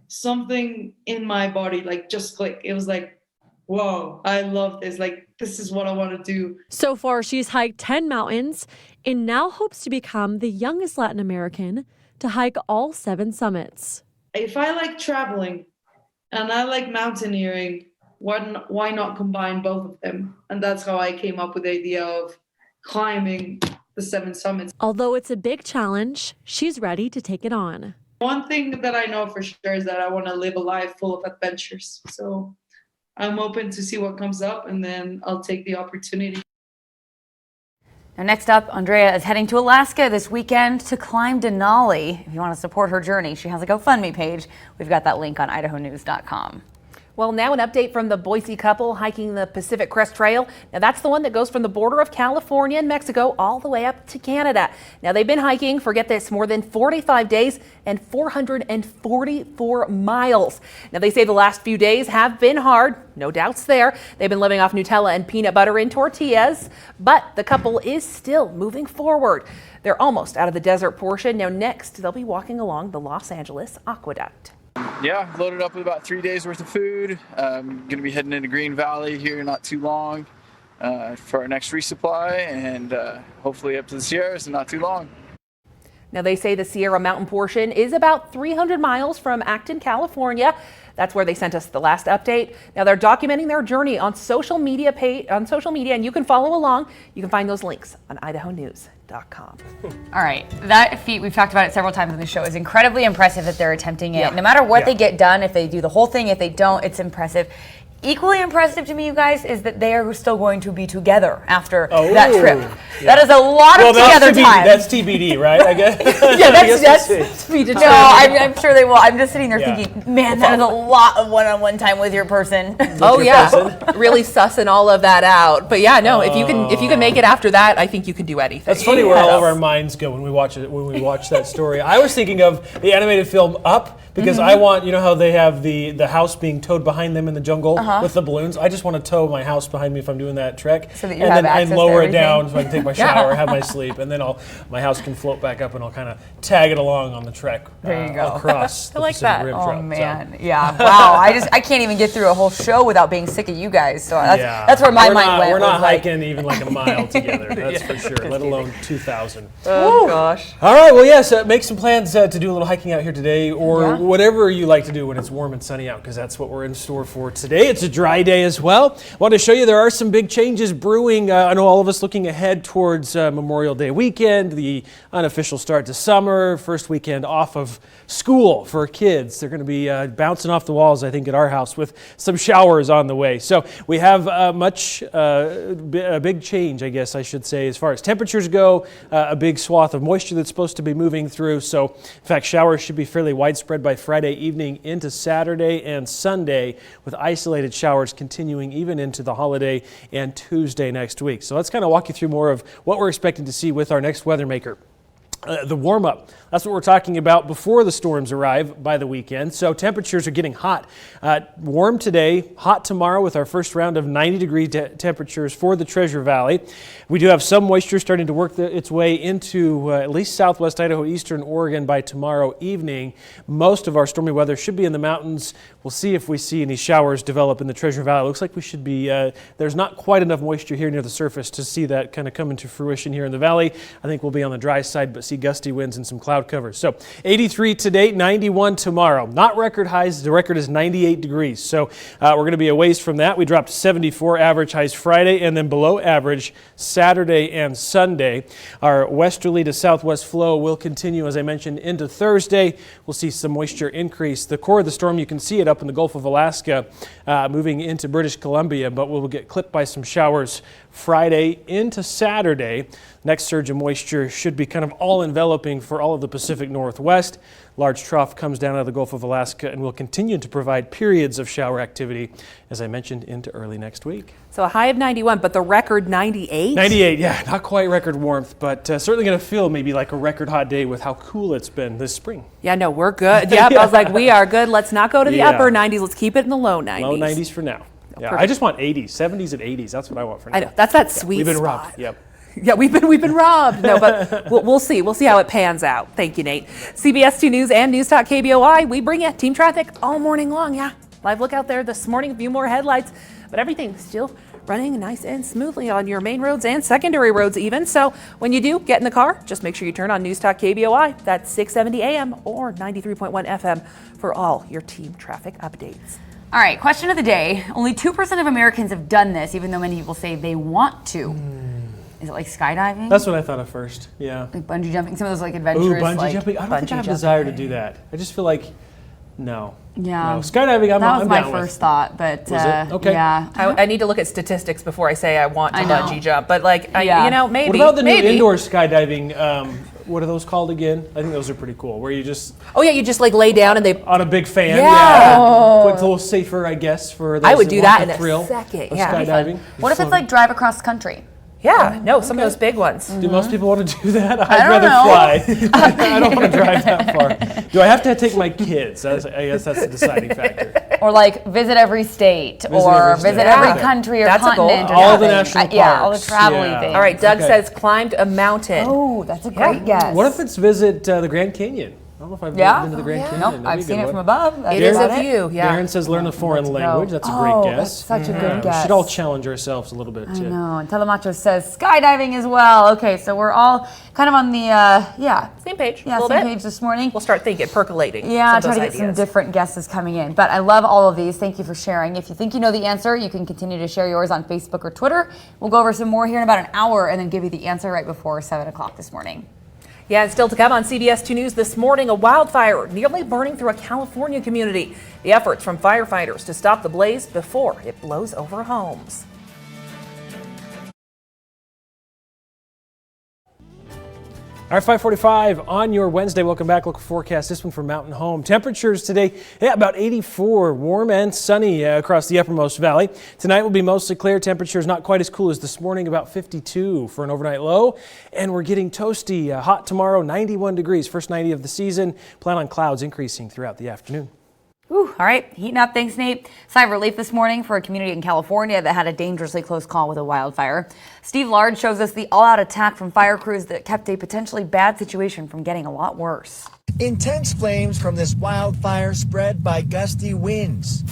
something in my body like just clicked. It was like, whoa, I love this. Like, this is what I want to do. So far, she's hiked 10 mountains and now hopes to become the youngest Latin American to hike all 7 summits. If I like traveling and I like mountaineering, why not combine both of them? And that's how I came up with the idea of climbing the 7 summits. Although it's a big challenge, she's ready to take it on. One thing that I know for sure is that I want to live a life full of adventures. So I'm open to see what comes up, and then I'll take the opportunity. Now, next up, Andrea is heading to Alaska this weekend to climb Denali. If you want to support her journey, she has a GoFundMe page. We've got that link on idahonews.com. Well, now an update from the Boise couple hiking the Pacific Crest Trail. Now that's the one that goes from the border of California and Mexico all the way up to Canada. Now they've been hiking, forget this, more than 45 days and 444 miles. Now they say the last few days have been hard, no doubts there. They've been living off Nutella and peanut butter in tortillas, but the couple is still moving forward. They're almost out of the desert portion. Now next, they'll be walking along the Los Angeles Aqueduct. Yeah, loaded up with about 3 days worth of food. Going to be heading into Green Valley here not too long for our next resupply, and hopefully up to the Sierras in not too long. Now they say the Sierra Mountain portion is about 300 miles from Acton, California. That's where they sent us the last update. Now they're documenting their journey on social media, and you can follow along. You can find those links on idahonews.com. All right, that feat, we've talked about it several times on the show, is incredibly impressive that they're attempting it. No matter what they get done, if they do the whole thing, if they don't, it's impressive. Equally impressive to me, you guys, is that they are still going to be together after that trip. Yeah. That is a lot of together time. That's TBD, right? I guess. Yeah, that's to be determined. No, I'm sure they will. I'm just sitting there thinking, man, that is a lot of one-on-one time with your person. Really sussing all of that out. But yeah, no, if you can make it after that, I think you can do anything. That's funny where all of our minds go when we watch it. When we watch that story, I was thinking of the animated film Up. Because I want, you know how they have the house being towed behind them in the jungle with the balloons? I just want to tow my house behind me if I'm doing that trek. So that you have access and lower to it down so I can take my shower, have my sleep, and then my house can float back up and I'll kind of tag it along on the trek across the Pacific Rim Trail. Oh man, yeah, wow. I can't even get through a whole show without being sick of you guys. So that's where my mind went. We're not hiking even like a mile together, that's for sure, let alone 2,000. Oh gosh. All right, well yes, make some plans to do a little hiking out here today, or whatever you like to do when it's warm and sunny out, because that's what we're in store for today. It's a dry day as well. I want to show you there are some big changes brewing. I know all of us looking ahead towards Memorial Day weekend, the unofficial start to summer, first weekend off of school for kids. They're going to be bouncing off the walls, I think, at our house with some showers on the way. So we have a big change, I guess I should say, as far as temperatures go, a big swath of moisture that's supposed to be moving through. So in fact, showers should be fairly widespread by Friday evening into Saturday and Sunday, with isolated showers continuing even into the holiday and Tuesday next week. So let's kind of walk you through more of what we're expecting to see with our next weather maker. The warm-up, that's what we're talking about before the storms arrive by the weekend. So temperatures are getting hot. Warm today, hot tomorrow with our first round of 90-degree temperatures for the Treasure Valley. We do have some moisture starting to work its way into at least southwest Idaho, eastern Oregon by tomorrow evening. Most of our stormy weather should be in the mountains. We'll see if we see any showers develop in the Treasure Valley. It looks like we should be, there's not quite enough moisture here near the surface to see that kind of come into fruition here in the valley. I think we'll be on the dry side, but see gusty winds and some cloud covers. So 83 today, 91 tomorrow. Not record highs. The record is 98 degrees. So we're going to be a ways from that. We dropped 74 average highs Friday and then below average Saturday and Sunday. Our westerly to southwest flow will continue, as I mentioned, into Thursday. We'll see some moisture increase. The core of the storm, you can see it up in the Gulf of Alaska, moving into British Columbia, but we'll get clipped by some showers Friday into Saturday. Next surge of moisture should be kind of all enveloping for all of the Pacific Northwest. Large trough comes down out of the Gulf of Alaska and will continue to provide periods of shower activity, as I mentioned, into early next week. So a high of 91, but the record 98? 98, yeah, not quite record warmth, but certainly going to feel maybe like a record hot day with how cool it's been this spring. Yeah, no, we're good. Yep, I was like, we are good. Let's not go to the upper 90s. Let's keep it in the low 90s. Low 90s for now. Yeah, perfect. I just want 80s, 70s and 80s. That's what I want for now. I know, that's that sweet We've been spot. robbed. Yep. Yeah, we've been robbed. No, but we'll see. We'll see how it pans out. Thank you, Nate. CBS 2 News and News Talk KBOI. We bring you team traffic all morning long. Yeah, live look out there this morning. A few more headlights, but everything's still running nice and smoothly on your main roads and secondary roads even. So when you do get in the car, just make sure you turn on News Talk KBOI. That's 670 AM or 93.1 FM for all your team traffic updates. All right, question of the day. Only 2% of Americans have done this, even though many people say they want to. Is it like skydiving? That's what I thought at first, yeah. Like bungee jumping, some of those like adventurous. Ooh, bungee like, jumping. I don't think I have a desire to do that. I just feel like, no. Yeah. No. Skydiving, I'm That was I'm my down first with. thought, but Was it? Okay. yeah. I need to look at statistics before I say I want to I know. bungee jump, but like, Yeah. you know, maybe. What about the new maybe. indoor skydiving? What are those called again? I think those are pretty cool. Where you just Oh yeah, you just like lay down and they on a big fan. Yeah. So it's a little safer, I guess, for those I would that do want that the in a thrill second, of yeah. skydiving. What if it's like drive across country? Yeah, no, some of those big ones. Do most people want to do that? I I'd don't rather know. fly. I don't want to drive that far. Do I have to take my kids? I guess that's the deciding factor. Or like visit every state, Visit or every state. visit every Okay. country or That's a goal. continent. Or All the something. national Yeah, all the parks. travel Yeah. things. All right, Doug Okay. says climbed a mountain. Oh, that's a great guess. What if it's visit the Grand Canyon? I don't know if I've Yeah? been to the Grand Canyon. Nope, That'd I've be a seen good it one. from above. That's It is about a view, yeah. Darren says learn a foreign Let's go. language. That's a great Oh, guess. that's such a good We guess. should all challenge ourselves a little bit. I know. And Telemacho says skydiving as well. Okay, so we're all kind of on the Same page. Yeah, a little same bit. page this morning. We'll start thinking, percolating. Yeah, some try of to those get some ideas. different guesses coming in. But I love all of these. Thank you for sharing. If you think you know the answer, you can continue to share yours on Facebook or Twitter. We'll go over some more here in about an hour and then give you the answer right before 7 o'clock this morning. Yeah, and still to come on CBS 2 News this morning, a wildfire nearly burning through a California community. The efforts from firefighters to stop the blaze before it blows over homes. All right, 5:45 on your Wednesday. Welcome back. Look forecast. This one for Mountain Home. Temperatures today, about 84, warm and sunny across the uppermost valley. Tonight will be mostly clear. Temperatures not quite as cool as this morning, about 52 for an overnight low. And we're getting toasty, hot tomorrow, 91 degrees, first 90 of the season. Plan on clouds increasing throughout the afternoon. Whew, all right, heating up. Thanks, Nate. Sigh of relief this morning for a community in California that had a dangerously close call with a wildfire. Steve Large shows us the all-out attack from fire crews that kept a potentially bad situation from getting a lot worse. Intense flames from this wildfire spread by gusty winds.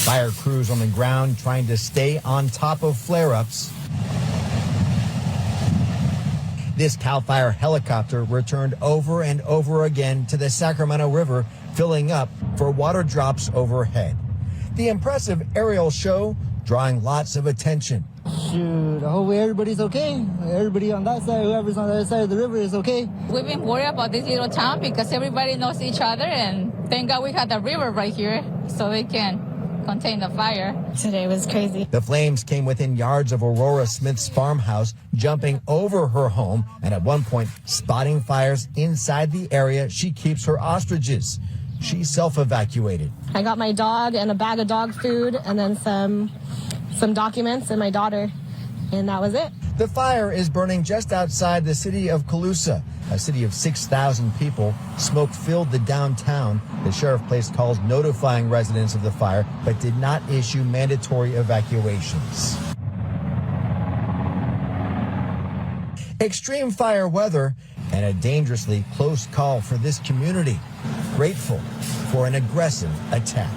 Fire crews on the ground trying to stay on top of flare-ups. This CAL FIRE helicopter returned over and over again to the Sacramento River, filling up for water drops overhead. The impressive aerial show drawing lots of attention. Shoot, hopefully everybody's okay. Everybody on that side, whoever's on the other side of the river is okay. We've been worried about this little town because everybody knows each other, and thank God we had the river right here so they can contain the fire. Today was crazy. The flames came within yards of Aurora Smith's farmhouse, jumping over her home and at one point spotting fires inside the area she keeps her ostriches. She self-evacuated. I got my dog and a bag of dog food and then some documents and my daughter, and that was it. The fire is burning just outside the city of Colusa, a city of 6,000 people. Smoke filled the downtown. The sheriff placed calls notifying residents of the fire, but did not issue mandatory evacuations. Extreme fire weather and a dangerously close call for this community. Grateful for an aggressive attack.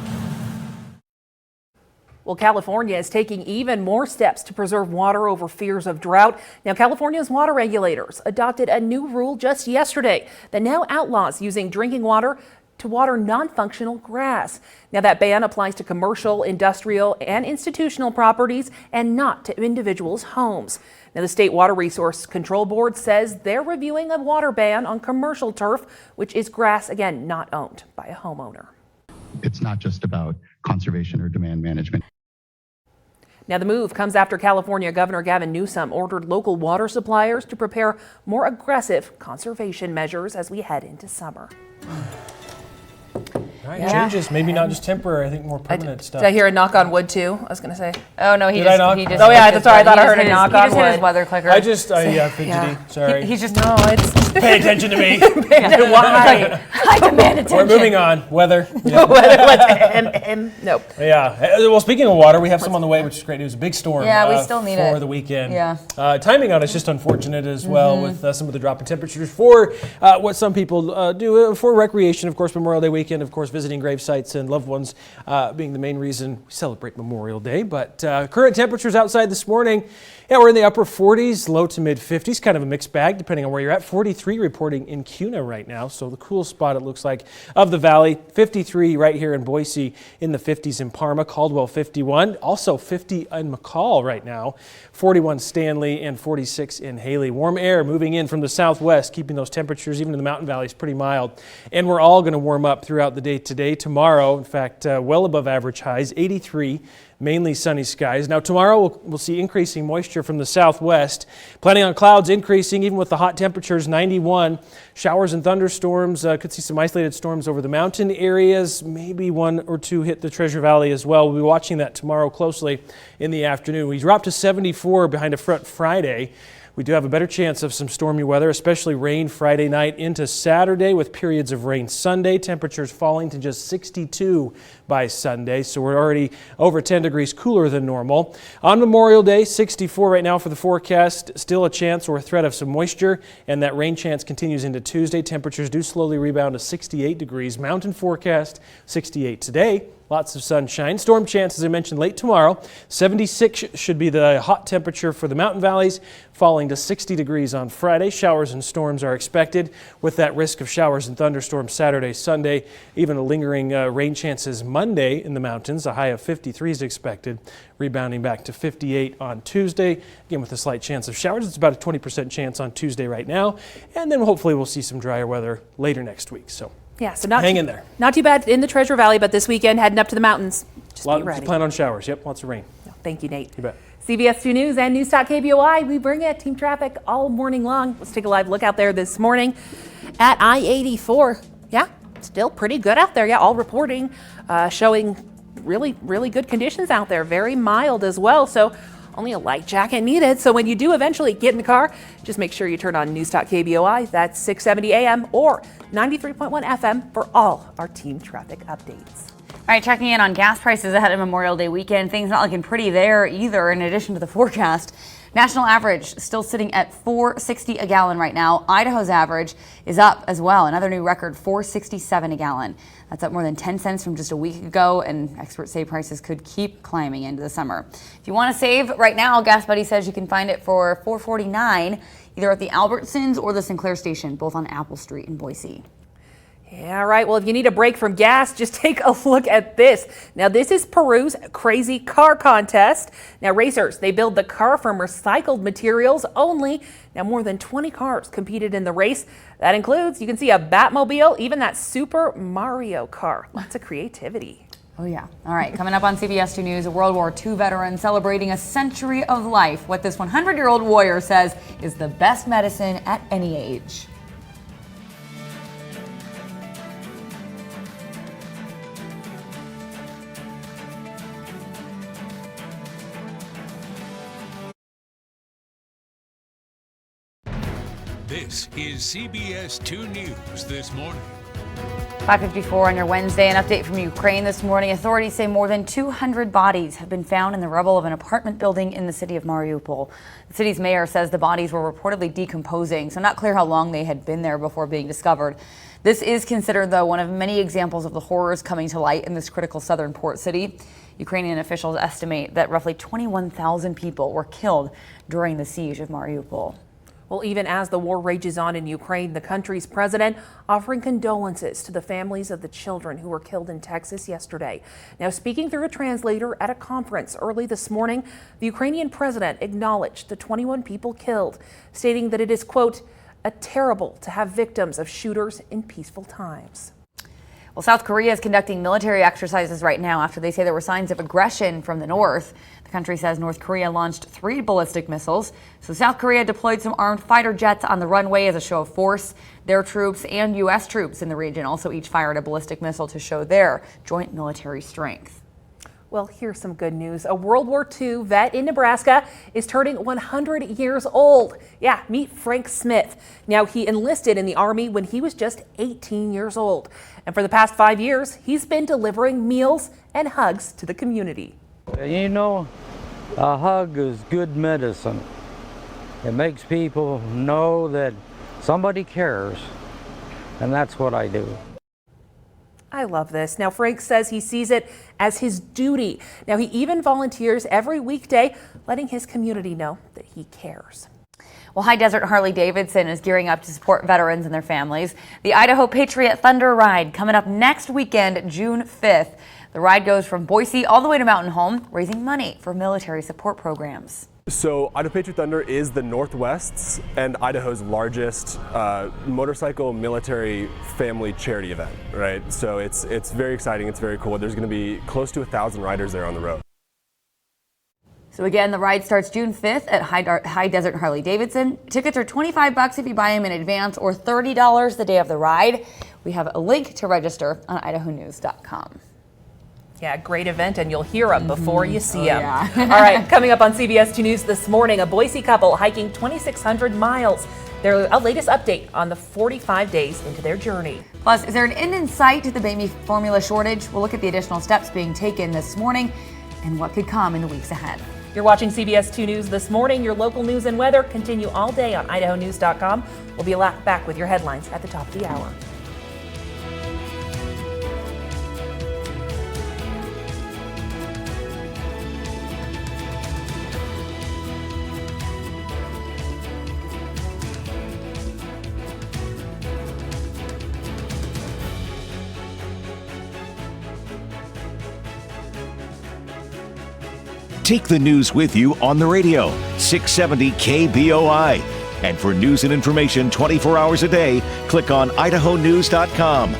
Well, California is taking even more steps to preserve water over fears of drought. Now, California's water regulators adopted a new rule just yesterday that now outlaws using drinking water to water non-functional grass. Now, that ban applies to commercial, industrial, and institutional properties and not to individuals' homes. Now, the State Water Resource Control Board says they're reviewing a water ban on commercial turf, which is grass, again, not owned by a homeowner. It's not just about conservation or demand management. Now, the move comes after California Governor Gavin Newsom ordered local water suppliers to prepare more aggressive conservation measures as we head into summer. All right, changes, maybe not just temporary, I think more permanent stuff. Did I hear a knock on wood too? I was going to say. Oh no, he Did I just. knock? He just Oh yeah, that's right. I thought I heard a knock on He just hit his wood. weather clicker. Fidgety, sorry. He's just. No, it's. Pay attention to me. Why? I demand attention. We're moving on. Weather. Nope. Yeah. Well, speaking of water, we have some on the way, which is great news. A big storm. Yeah, we still need it for the weekend. Yeah. Timing on it's just unfortunate as well with some of the drop in temperatures for what some people do for recreation. Of course, Memorial Day weekend. Of course, visiting grave sites and loved ones being the main reason we celebrate Memorial Day. But current temperatures outside this morning, yeah, we're in the upper 40s, low to mid 50s, kind of a mixed bag depending on where you're at. 43 reporting in Kuna right now, so the cool spot it looks like of the valley. 53 right here in Boise, in the 50s in Parma, Caldwell 51, also 50 in McCall right now, 41 Stanley and 46 in Haley. Warm air moving in from the southwest, keeping those temperatures even in the mountain valleys pretty mild. And we're all going to warm up throughout the day today. Tomorrow, in fact, well above average highs, 83. Mainly sunny skies. Now tomorrow we'll see increasing moisture from the southwest. Planning on clouds increasing even with the hot temperatures, 91. Showers and thunderstorms. Could see some isolated storms over the mountain areas. Maybe one or two hit the Treasure Valley as well. We'll be watching that tomorrow closely in the afternoon. We dropped to 74 behind a front Friday. We do have a better chance of some stormy weather, especially rain Friday night into Saturday with periods of rain Sunday. Temperatures falling to just 62 by Sunday, so we're already over 10 degrees cooler than normal. On Memorial Day, 64 right now for the forecast. Still a chance or a threat of some moisture, and that rain chance continues into Tuesday. Temperatures do slowly rebound to 68 degrees. Mountain forecast, 68 today. Lots of sunshine. Storm chance, as I mentioned, late tomorrow. 76 should be the hot temperature for the mountain valleys, falling to 60 degrees on Friday. Showers and storms are expected with that risk of showers and thunderstorms Saturday, Sunday. Even a lingering rain chances Monday in the mountains. A high of 53 is expected, rebounding back to 58 on Tuesday. Again, with a slight chance of showers. It's about a 20% chance on Tuesday right now. And then hopefully we'll see some drier weather later next week. So. Yeah, so hang in there. Not too bad in the Treasure Valley, but this weekend heading up to the mountains. Just be ready. Plan on showers. Yep, lots of rain. Thank you, Nate. You bet. CBS 2 News and News.KBOI, we bring you team traffic all morning long. Let's take a live look out there this morning at I-84. Yeah, still pretty good out there. Yeah, all reporting showing really good conditions out there. Very mild as well. So only a light jacket needed. So when you do eventually get in the car, just make sure you turn on News.KBOI. That's 670 AM or 93.1 FM for all our team traffic updates. All right, checking in on gas prices ahead of Memorial Day weekend. Things not looking pretty there either, in addition to the forecast. National average still sitting at $4.60 a gallon right now. Idaho's average is up as well. Another new record, $4.67 a gallon. That's up more than 10 cents from just a week ago, and experts say prices could keep climbing into the summer. If you want to save right now, Gas Buddy says you can find it for $4.49 either at the Albertsons or the Sinclair station, both on Apple Street in Boise. Yeah, right. Well, if you need a break from gas, just take a look at this. Now, this is Peru's Crazy Car Contest. Now, racers, they build the car from recycled materials only. Now, more than 20 cars competed in the race. That includes, you can see a Batmobile, even that Super Mario car. Lots of creativity. Oh, yeah. All right. Coming up on CBS 2 News, a World War II veteran celebrating a century of life. What this 100-year-old warrior says is the best medicine at any age. This is CBS 2 News this morning. 5:54 on your Wednesday. An update from Ukraine this morning. Authorities say more than 200 bodies have been found in the rubble of an apartment building in the city of Mariupol. The city's mayor says the bodies were reportedly decomposing, so not clear how long they had been there before being discovered. This is considered, though, one of many examples of the horrors coming to light in this critical southern port city. Ukrainian officials estimate that roughly 21,000 people were killed during the siege of Mariupol. Well, even as the war rages on in Ukraine, the country's president offering condolences to the families of the children who were killed in Texas yesterday. Now, speaking through a translator at a conference early this morning, the Ukrainian president acknowledged the 21 people killed, stating that it is, quote, terrible to have victims of shooters in peaceful times. Well, South Korea is conducting military exercises right now after they say there were signs of aggression from the north. The country says North Korea launched 3 ballistic missiles. So South Korea deployed some armed fighter jets on the runway as a show of force. Their troops and U.S. troops in the region also each fired a ballistic missile to show their joint military strength. Well, here's some good news. A World War II vet in Nebraska is turning 100 years old. Yeah, meet Frank Smith. Now, he enlisted in the Army when he was just 18 years old. And for the past 5 years, he's been delivering meals and hugs to the community. You know, a hug is good medicine. It makes people know that somebody cares, and that's what I do. I love this. Now, Frank says he sees it as his duty. Now, he even volunteers every weekday, letting his community know that he cares. Well, High Desert Harley-Davidson is gearing up to support veterans and their families. The Idaho Patriot Thunder Ride coming up next weekend, June 5th. The ride goes from Boise all the way to Mountain Home, raising money for military support programs. So Idaho Patriot Thunder is the Northwest's and Idaho's largest motorcycle military family charity event, right? So it's very exciting, it's very cool. There's going to be close to 1,000 riders there on the road. So again, the ride starts June 5th at High Desert Harley-Davidson. Tickets are $25 if you buy them in advance or $30 the day of the ride. We have a link to register on idahonews.com. Yeah, great event, and you'll hear them before you see them. Yeah. All right, coming up on CBS 2 News this morning, a Boise couple hiking 2,600 miles. Their latest update on the 45 days into their journey. Plus, is there an end in sight to the baby formula shortage? We'll look at the additional steps being taken this morning and what could come in the weeks ahead. You're watching CBS 2 News this morning. Your local news and weather continue all day on idahonews.com. We'll be back with your headlines at the top of the hour. Take the news with you on the radio, 670 KBOI. And for news and information 24 hours a day, click on idahonews.com.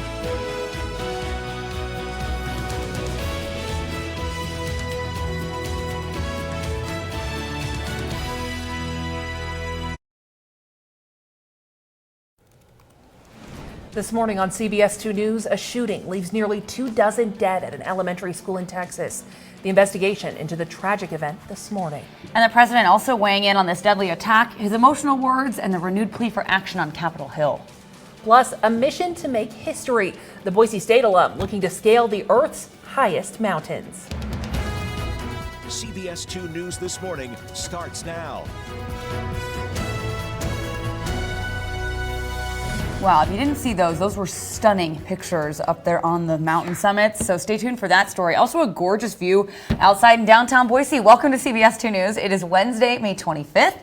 This morning on CBS 2 News, a shooting leaves nearly 24 dead at an elementary school in Texas. The investigation into the tragic event this morning. And the president also weighing in on this deadly attack, his emotional words, and the renewed plea for action on Capitol Hill. Plus, a mission to make history. The Boise State alum looking to scale the Earth's highest mountains. CBS 2 News This Morning starts now. Wow, if you didn't see those were stunning pictures up there on the mountain summits. So stay tuned for that story. Also a gorgeous view outside in downtown Boise. Welcome to CBS 2 News. It is Wednesday, May 25th.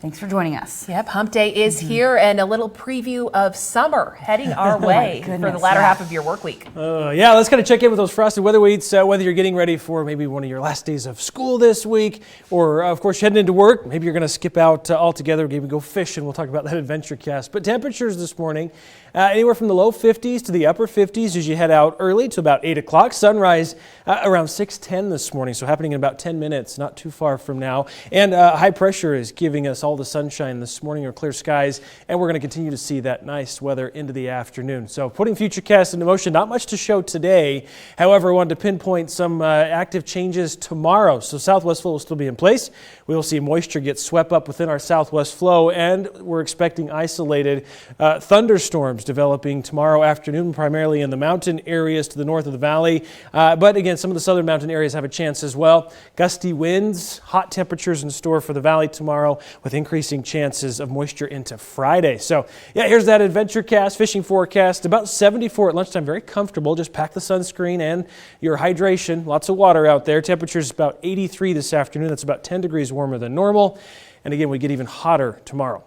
Thanks for joining us. Yep, Hump Day is here, and a little preview of summer heading our way for the latter half of your work week. Yeah, let's kind of check in with those frosted weather weights, whether you're getting ready for maybe one of your last days of school this week, or of course heading into work. Maybe you're going to skip out altogether, maybe go fishing. We'll talk about that adventure cast. But temperatures this morning, anywhere from the low 50s to the upper 50s as you head out early to about 8 o'clock. Sunrise around 6:10 this morning, so happening in about 10 minutes, not too far from now. And high pressure is giving us all the sunshine this morning, or clear skies, and we're going to continue to see that nice weather into the afternoon. So putting Futurecast into motion, not much to show today. However, I wanted to pinpoint some active changes tomorrow. So southwest flow will still be in place. We will see moisture get swept up within our southwest flow, and we're expecting isolated thunderstorms developing tomorrow afternoon, primarily in the mountain areas to the north of the valley. But again, some of the southern mountain areas have a chance as well. Gusty winds, hot temperatures in store for the valley tomorrow, with increasing chances of moisture into Friday. So yeah, here's that adventure cast, fishing forecast. About 74 at lunchtime, very comfortable. Just pack the sunscreen and your hydration. Lots of water out there. Temperatures about 83 this afternoon. That's about 10 degrees warmer than normal. And again, we get even hotter tomorrow.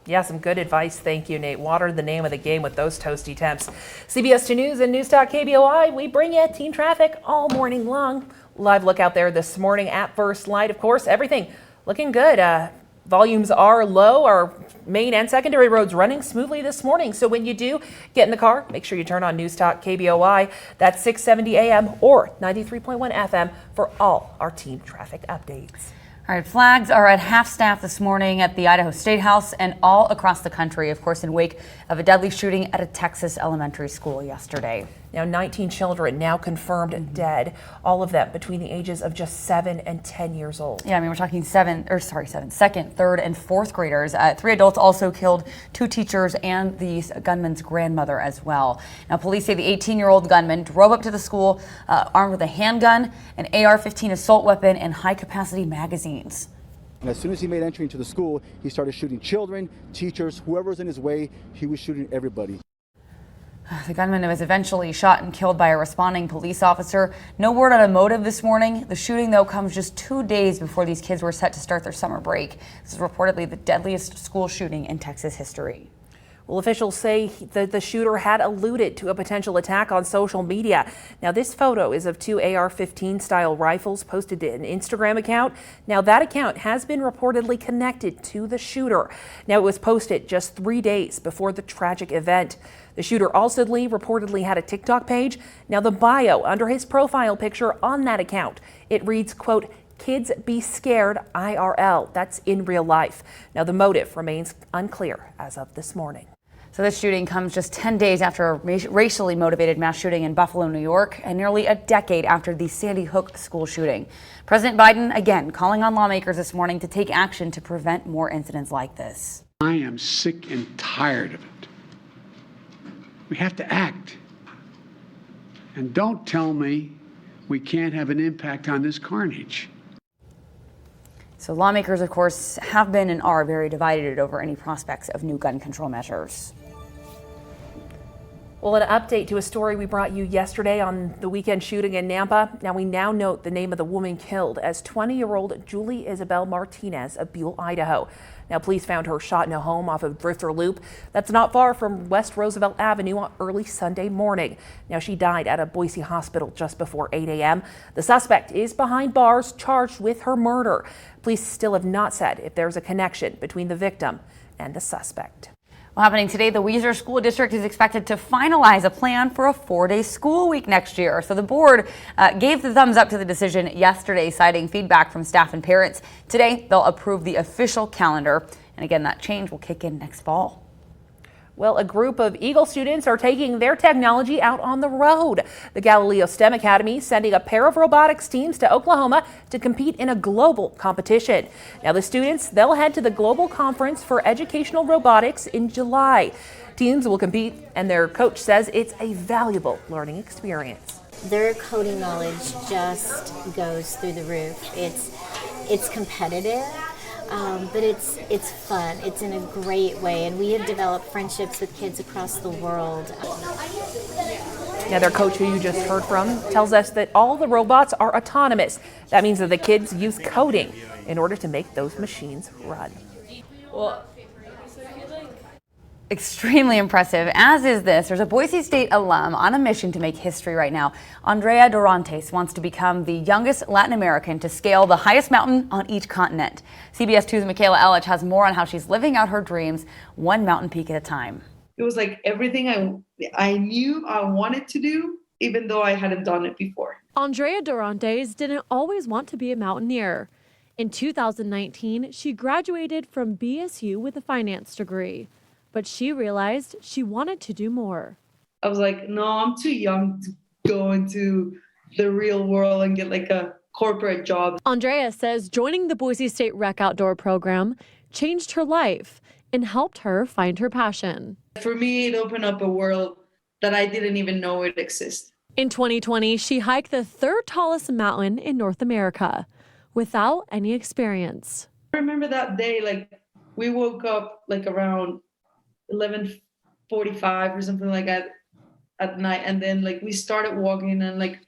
Yeah, some good advice. Thank you, Nate. Water the name of the game with those toasty temps. CBS 2 News and Newstalk KBOI, we bring you team traffic all morning long. Live look out there this morning at first light. Of course, everything looking good. volumes are low. Our main and secondary roads running smoothly this morning. So when you do get in the car, make sure you turn on News Talk KBOI. That's 670 AM or 93.1 FM for all our team traffic updates. All right, flags are at half-staff this morning at the Idaho State House and all across the country, of course, in wake of a deadly shooting at a Texas elementary school yesterday. Now, 19 children now confirmed dead, all of them between the ages of just 7 and 10 years old. Yeah, I mean, we're talking second, third, and fourth graders. 3 adults also killed, 2 teachers and the gunman's grandmother as well. Now, police say the 18-year-old gunman drove up to the school armed with a handgun, an AR-15 assault weapon, and high-capacity magazines. And as soon as he made entry into the school, he started shooting children, teachers, whoever was in his way. He was shooting everybody. The gunman was eventually shot and killed by a responding police officer. No word on a motive this morning. The shooting, though, comes just 2 days before these kids were set to start their summer break. This is reportedly the deadliest school shooting in Texas history. Well, officials say the shooter had alluded to a potential attack on social media. Now, this photo is of 2 AR-15 style rifles posted to an Instagram account. Now, that account has been reportedly connected to the shooter. Now, it was posted just 3 days before the tragic event. The shooter also reportedly had a TikTok page. Now, the bio under his profile picture on that account, it reads, quote, "Kids be scared IRL." That's in real life. Now, the motive remains unclear as of this morning. So this shooting comes just 10 days after a racially motivated mass shooting in Buffalo, New York, and nearly a decade after the Sandy Hook school shooting. President Biden, again, calling on lawmakers this morning to take action to prevent more incidents like this. I am sick and tired of it. We have to act. And don't tell me we can't have an impact on this carnage. So lawmakers, of course, have been and are very divided over any prospects of new gun control measures. Well, an update to a story we brought you yesterday on the weekend shooting in Nampa. Now, we now note the name of the woman killed as 20-year-old Julie Isabel Martinez of Buell, Idaho. Now, police found her shot in a home off of Drifter Loop. That's not far from West Roosevelt Avenue on early Sunday morning. Now, she died at a Boise hospital just before 8 a.m. The suspect is behind bars, charged with her murder. Police still have not said if there's a connection between the victim and the suspect. Well, happening today, the Weiser School District is expected to finalize a plan for a 4-day school week next year. So the board gave the thumbs up to the decision yesterday, citing feedback from staff and parents. Today, they'll approve the official calendar. And again, that change will kick in next fall. Well, a group of Eagle students are taking their technology out on the road. The Galileo STEM Academy sending a pair of robotics teams to Oklahoma to compete in a global competition. Now, the students, they'll head to the Global Conference for Educational Robotics in July. Teams will compete, and their coach says it's a valuable learning experience. Their coding knowledge just goes through the roof. It's competitive. But it's fun. It's in a great way, and we have developed friendships with kids across the world. Now, their coach, who you just heard from, tells us that all the robots are autonomous. That means that the kids use coding in order to make those machines run. Well, extremely impressive, as is this. There's a Boise State alum on a mission to make history right now. Andrea Dorantes wants to become the youngest Latin American to scale the highest mountain on each continent. CBS 2's Michaela Ellich has more on how she's living out her dreams, one mountain peak at a time. It was like everything I knew I wanted to do, even though I hadn't done it before. Andrea Dorantes didn't always want to be a mountaineer. In 2019, she graduated from BSU with a finance degree. But she realized she wanted to do more. I was like, no, I'm too young to go into the real world and get like a corporate job. Andrea says joining the Boise State Rec Outdoor program changed her life and helped her find her passion. For me, it opened up a world that I didn't even know it existed. In 2020, she hiked the 3rd tallest mountain in North America without any experience. I remember that day, like we woke up like around 11:45 or something like that at night, and then like we started walking, and like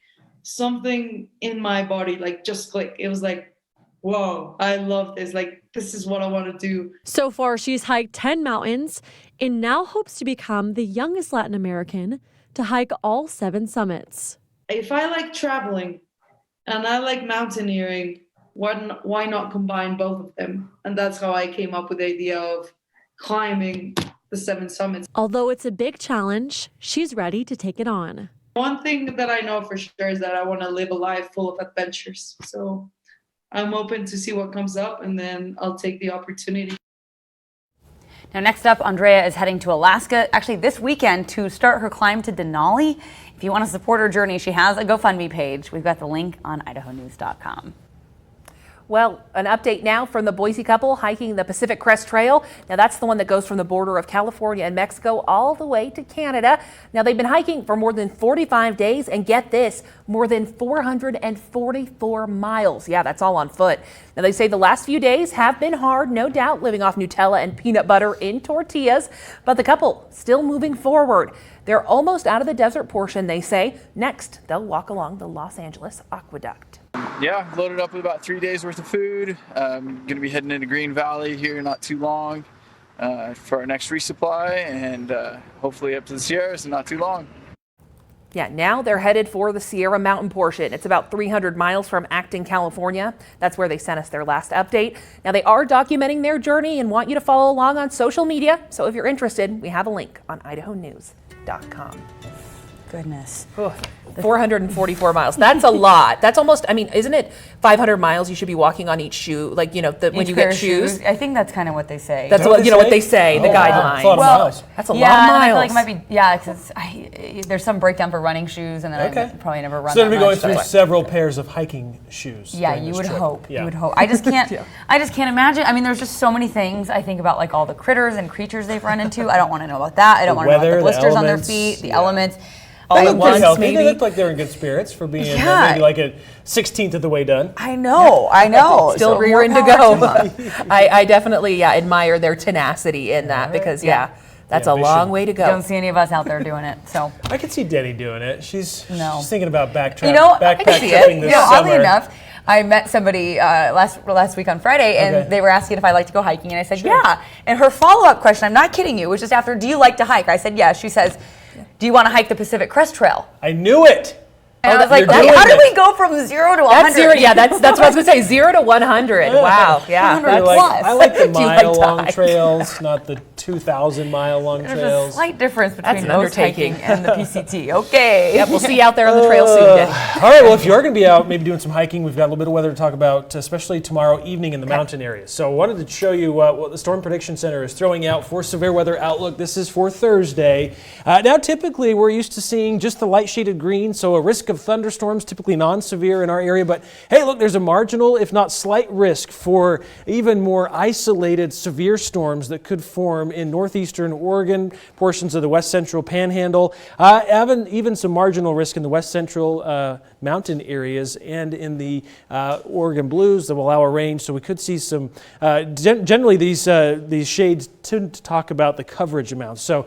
something in my body like just clicked. It was like, whoa, I love this. Like, this is what I want to do. So far, she's hiked 10 mountains and now hopes to become the youngest Latin American to hike all 7 summits. If I like traveling and I like mountaineering, why not combine both of them? And that's how I came up with the idea of climbing the 7 summits. Although it's a big challenge, she's ready to take it on. One thing that I know for sure is that I want to live a life full of adventures. So I'm open to see what comes up, and then I'll take the opportunity. Now, next up, Andrea is heading to Alaska, actually this weekend, to start her climb to Denali. If you want to support her journey, she has a GoFundMe page. We've got the link on idahonews.com. Well, an update now from the Boise couple hiking the Pacific Crest Trail. Now, that's the one that goes from the border of California and Mexico all the way to Canada. Now, they've been hiking for more than 45 days, and get this, more than 444 miles. Yeah, that's all on foot. Now, they say the last few days have been hard, no doubt, living off Nutella and peanut butter in tortillas, but the couple still moving forward. They're almost out of the desert portion, they say. Next, they'll walk along the Los Angeles Aqueduct. Yeah, loaded up with about 3 days worth of food. Going to be heading into Green Valley here not too long for our next resupply, and hopefully up to the Sierras in not too long. Yeah, now they're headed for the Sierra Mountain portion. It's about 300 miles from Acton, California. That's where they sent us their last update. Now, they are documenting their journey and want you to follow along on social media. So if you're interested, we have a link on idahonews.com. Goodness. 444 miles. That's a lot. That's almost, I mean, isn't it 500 miles you should be walking on each shoe? Like, when you get shoes. I think that's kind of what they say. That's what they say, the guidelines. Well, that's a lot of and miles. I feel like it might be, because there's some breakdown for running shoes, and then I probably never run So that they're going much, through but- several pairs of hiking shoes. Yeah, during you this would trip. hope. Yeah. You would hope. I just can't. I just can't imagine. I mean, there's just so many things. I think about like all the critters and creatures they've run into. I don't want to know about that. I don't want to know about the blisters on their feet, the elements. All at once, maybe. They look like they're in good spirits for being maybe like a 16th of the way done. I know. Still rearing to go. I definitely admire their tenacity in that because that's a long way to go. Don't see any of us out there doing it. So I could see Denny doing it. She's thinking about backpack I can see tripping it. this summer. Oddly enough, I met somebody last week on Friday, and they were asking if I like to go hiking, and I said yeah. And her follow-up question, I'm not kidding you, was just after, do you like to hike? I said yes. She says, do you want to hike the Pacific Crest Trail? I knew it. And I was like, wait, how did we go from 0 to 100? That's zero. Yeah, that's what I was gonna say. 0 to 100. Wow. Yeah. 100 plus. I like the mile-long trails, not the 2,000-mile-long trails. There's a slight difference between an most undertaking. hiking and the PCT. Okay. Yep, we'll see you out there on the trail soon, Denny. All right, well, if you are going to be out maybe doing some hiking, we've got a little bit of weather to talk about, especially tomorrow evening in the mountain areas. So I wanted to show you what the Storm Prediction Center is throwing out for severe weather outlook. This is for Thursday. Now, typically, we're used to seeing just the light shaded green, so a risk of thunderstorms, typically non-severe in our area. But hey, look, there's a marginal, if not slight risk for even more isolated severe storms that could form in northeastern Oregon, portions of the west central panhandle, even some marginal risk in the west central mountain areas and in the Oregon Blues that will allow a range. So we could see some, generally these shades tend to talk about the coverage amounts. So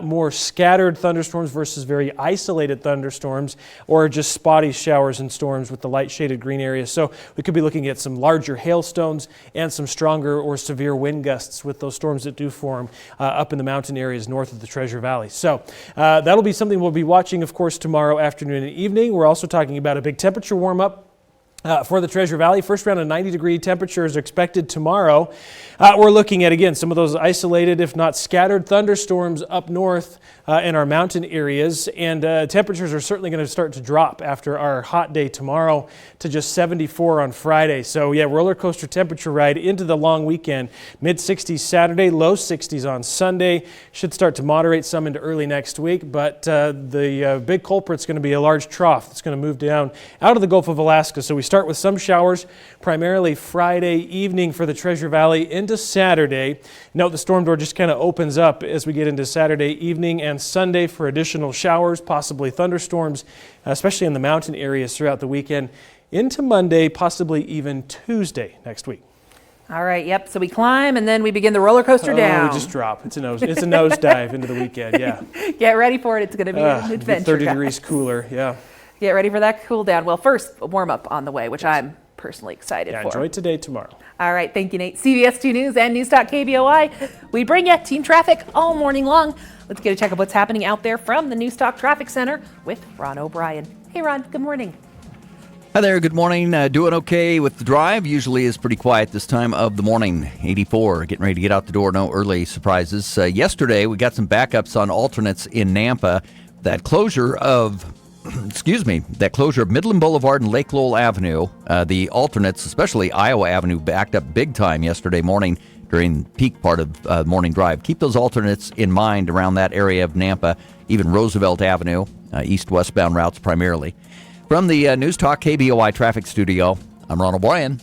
more scattered thunderstorms versus very isolated thunderstorms, or just spotty showers and storms with the light shaded green areas. So we could be looking at some larger hailstones and some stronger or severe wind gusts with those storms that do form up in the mountain areas north of the Treasure Valley. So that'll be something we'll be watching, of course, tomorrow afternoon and evening. We're also talking about a big temperature warm up for the Treasure Valley. First round of 90-degree temperatures are expected tomorrow. We're looking at, again, some of those isolated, if not scattered, thunderstorms up north in our mountain areas. And temperatures are certainly going to start to drop after our hot day tomorrow to just 74 on Friday. So, yeah, roller coaster temperature ride into the long weekend. Mid-60s Saturday, low 60s on Sunday. Should start to moderate some into early next week. But the big culprit's going to be a large trough that's going to move down out of the Gulf of Alaska. So we start with some showers, primarily Friday evening for the Treasure Valley into Saturday. Note the storm door just kind of opens up as we get into Saturday evening and Sunday for additional showers, possibly thunderstorms, especially in the mountain areas throughout the weekend, into Monday, possibly even Tuesday next week. All right, yep. So we climb and then we begin the roller coaster down. We just drop. It's a nosedive into the weekend, yeah. Get ready for it. It's going to be an adventure. 30 degrees cooler, yeah. Get ready for that cool down. Well, first, a warm up on the way, which I'm personally excited for. Enjoy today, tomorrow. All right, thank you, Nate. CBS 2 News and News.KBOI. We bring you team traffic all morning long. Let's get a check of what's happening out there from the Newstalk Traffic Center with Ron O'Brien. Hey, Ron, good morning. Hi there, good morning. Doing okay with the drive. Usually is pretty quiet this time of the morning. 84, getting ready to get out the door. No early surprises. Yesterday, we got some backups on alternates in Nampa. That closure of, that closure of Midland Boulevard and Lake Lowell Avenue, the alternates, especially Iowa Avenue, backed up big time yesterday morning during peak part of morning drive. Keep those alternates in mind around that area of Nampa, even Roosevelt Avenue, east-westbound routes primarily. From the News Talk KBOI traffic studio, I'm Ron O'Brien.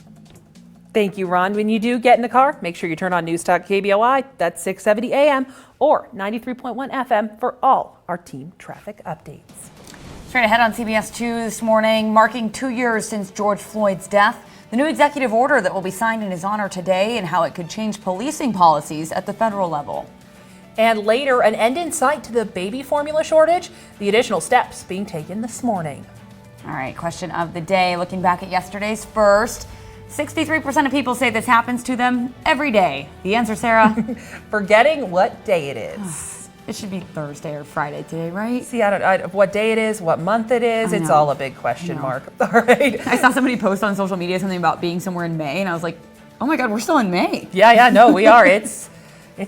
Thank you, Ron. When you do get in the car, make sure you turn on News Talk KBOI. That's 670 AM or 93.1 FM for all our team traffic updates. Straight ahead on CBS 2 this morning, marking 2 years since George Floyd's death, the new executive order that will be signed in his honor today and how it could change policing policies at the federal level. And later, an end in sight to the baby formula shortage, the additional steps being taken this morning. All right, question of the day. Looking back at yesterday's first, 63% of people say this happens to them every day. The answer, Sarah? Forgetting what day it is. It should be Thursday or Friday today, right? See, I don't what day it is, what month it is. It's all a big question mark. All right. I saw somebody post on social media something about being somewhere in May, and I was like, oh my God, we're still in May. Yeah, no, we are. It's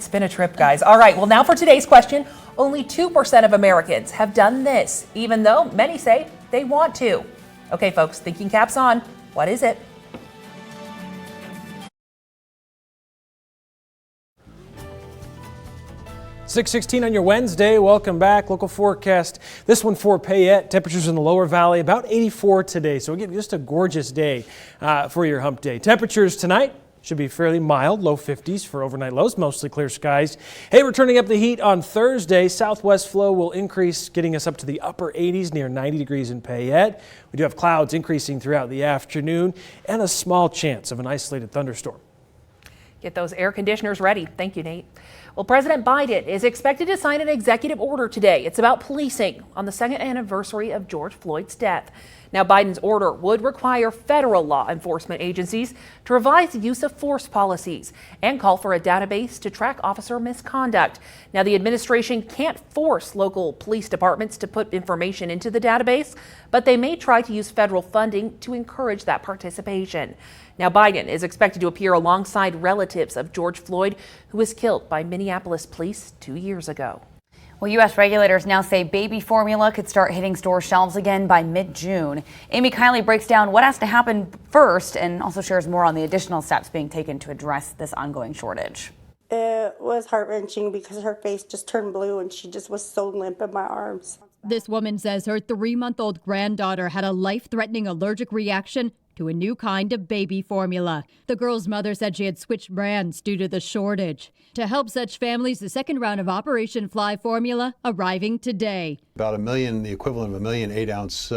been a trip, guys. All right, well, now for today's question. Only 2% of Americans have done this, even though many say they want to. Okay, folks, thinking caps on. What is it? .16 on your Wednesday. Welcome back. Local forecast. This one for Payette. Temperatures in the lower valley about 84 today. So again, just a gorgeous day for your hump day. Temperatures tonight should be fairly mild, low 50s for overnight lows, mostly clear skies. Hey, we're turning up the heat on Thursday. Southwest flow will increase, getting us up to the upper 80s, near 90 degrees in Payette. We do have clouds increasing throughout the afternoon and a small chance of an isolated thunderstorm. Get those air conditioners ready. Thank you, Nate. Well, President Biden is expected to sign an executive order today. It's about policing on the second anniversary of George Floyd's death. Now, Biden's order would require federal law enforcement agencies to revise use of force policies and call for a database to track officer misconduct. Now, the administration can't force local police departments to put information into the database, but they may try to use federal funding to encourage that participation. Now, Biden is expected to appear alongside relatives of George Floyd, who was killed by Minneapolis police 2 years ago. Well, U.S. regulators now say baby formula could start hitting store shelves again by mid-June. Amy Kiley breaks down what has to happen first and also shares more on the additional steps being taken to address this ongoing shortage. It was heart-wrenching because her face just turned blue and she just was so limp in my arms. This woman says her 3-month-old granddaughter had a life-threatening allergic reaction to a new kind of baby formula. The girl's mother said she had switched brands due to the shortage. To help such families, the second round of Operation Fly formula arriving today. About 1 million, the equivalent of 1 million 8-ounce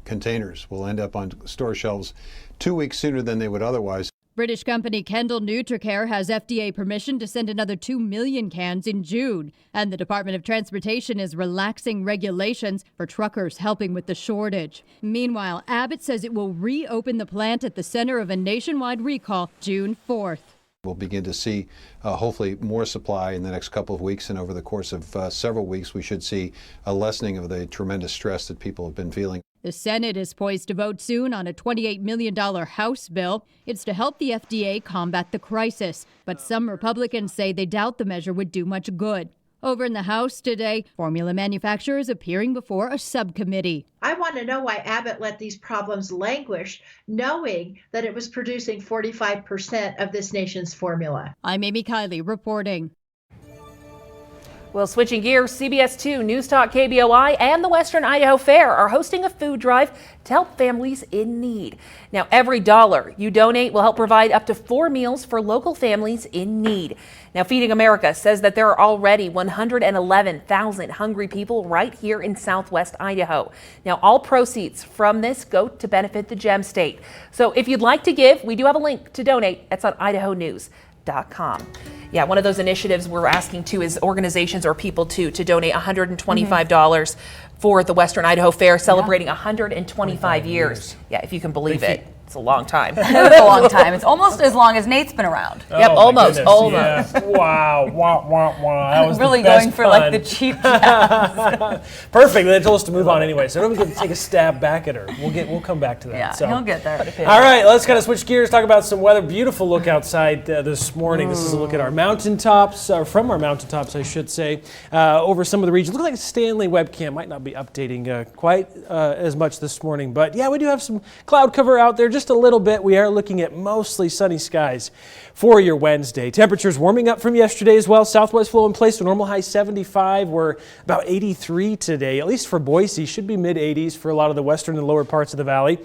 containers will end up on store shelves 2 weeks sooner than they would otherwise. British company Kendall Nutricare has FDA permission to send another 2 million cans in June. And the Department of Transportation is relaxing regulations for truckers helping with the shortage. Meanwhile, Abbott says it will reopen the plant at the center of a nationwide recall June 4th. We'll begin to see hopefully more supply in the next couple of weeks, and over the course of several weeks we should see a lessening of the tremendous stress that people have been feeling. The Senate is poised to vote soon on a $28 million House bill. It's to help the FDA combat the crisis, but some Republicans say they doubt the measure would do much good. Over in the House today, formula manufacturers appearing before a subcommittee. I want to know why Abbott let these problems languish, knowing that it was producing 45% of this nation's formula. I'm Amy Kiley reporting. Well, switching gears, CBS 2, News Talk KBOI, and the Western Idaho Fair are hosting a food drive to help families in need. Now, every dollar you donate will help provide up to 4 meals for local families in need. Now, Feeding America says that there are already 111,000 hungry people right here in Southwest Idaho. Now, all proceeds from this go to benefit the Gem State. So if you'd like to give, we do have a link to donate. It's on idahonews.com. Yeah, one of those initiatives we're asking to is organizations or people to donate $125 for the Western Idaho Fair, celebrating 125 years. Yeah, if you can believe it. It's a long time. It's a long time. It's almost as long as Nate's been around. Yep, almost. Yeah. Wow. That was really the best going for pun. like the cheap jabs. Perfect. They told us to move on anyway, so don't get to take a stab back at her. We'll come back to that. Yeah, so. he'll get there. All right, let's kind of switch gears, talk about some weather. Beautiful look outside this morning. This is a look at our mountaintops, from our mountaintops, I should say, over some of the regions. Looks like Stanley webcam might not be updating quite as much this morning, but yeah, we do have some cloud cover out there, just a little bit. We are looking at mostly sunny skies for your Wednesday. Temperatures warming up from yesterday as well. Southwest flow in place, a normal high 75. We're about 83 today, at least for Boise. Should be mid-80s for a lot of the western and lower parts of the valley.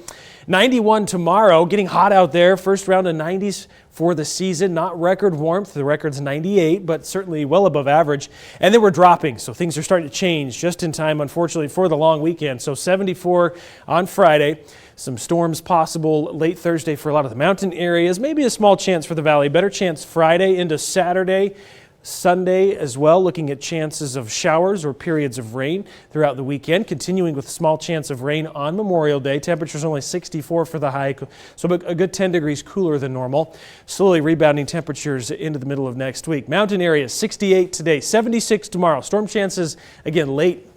91 tomorrow, getting hot out there. First round of 90s for the season. Not record warmth. The record's 98, but certainly well above average. And then we're dropping, so things are starting to change just in time, unfortunately, for the long weekend. So 74 on Friday. Some storms possible late Thursday for a lot of the mountain areas. Maybe a small chance for the valley. Better chance Friday into Saturday. Sunday as well, looking at chances of showers or periods of rain throughout the weekend, continuing with a small chance of rain on Memorial Day. Temperatures only 64 for the high, so a good 10 degrees cooler than normal. Slowly rebounding temperatures into the middle of next week. Mountain areas 68 today, 76 tomorrow. Storm chances again late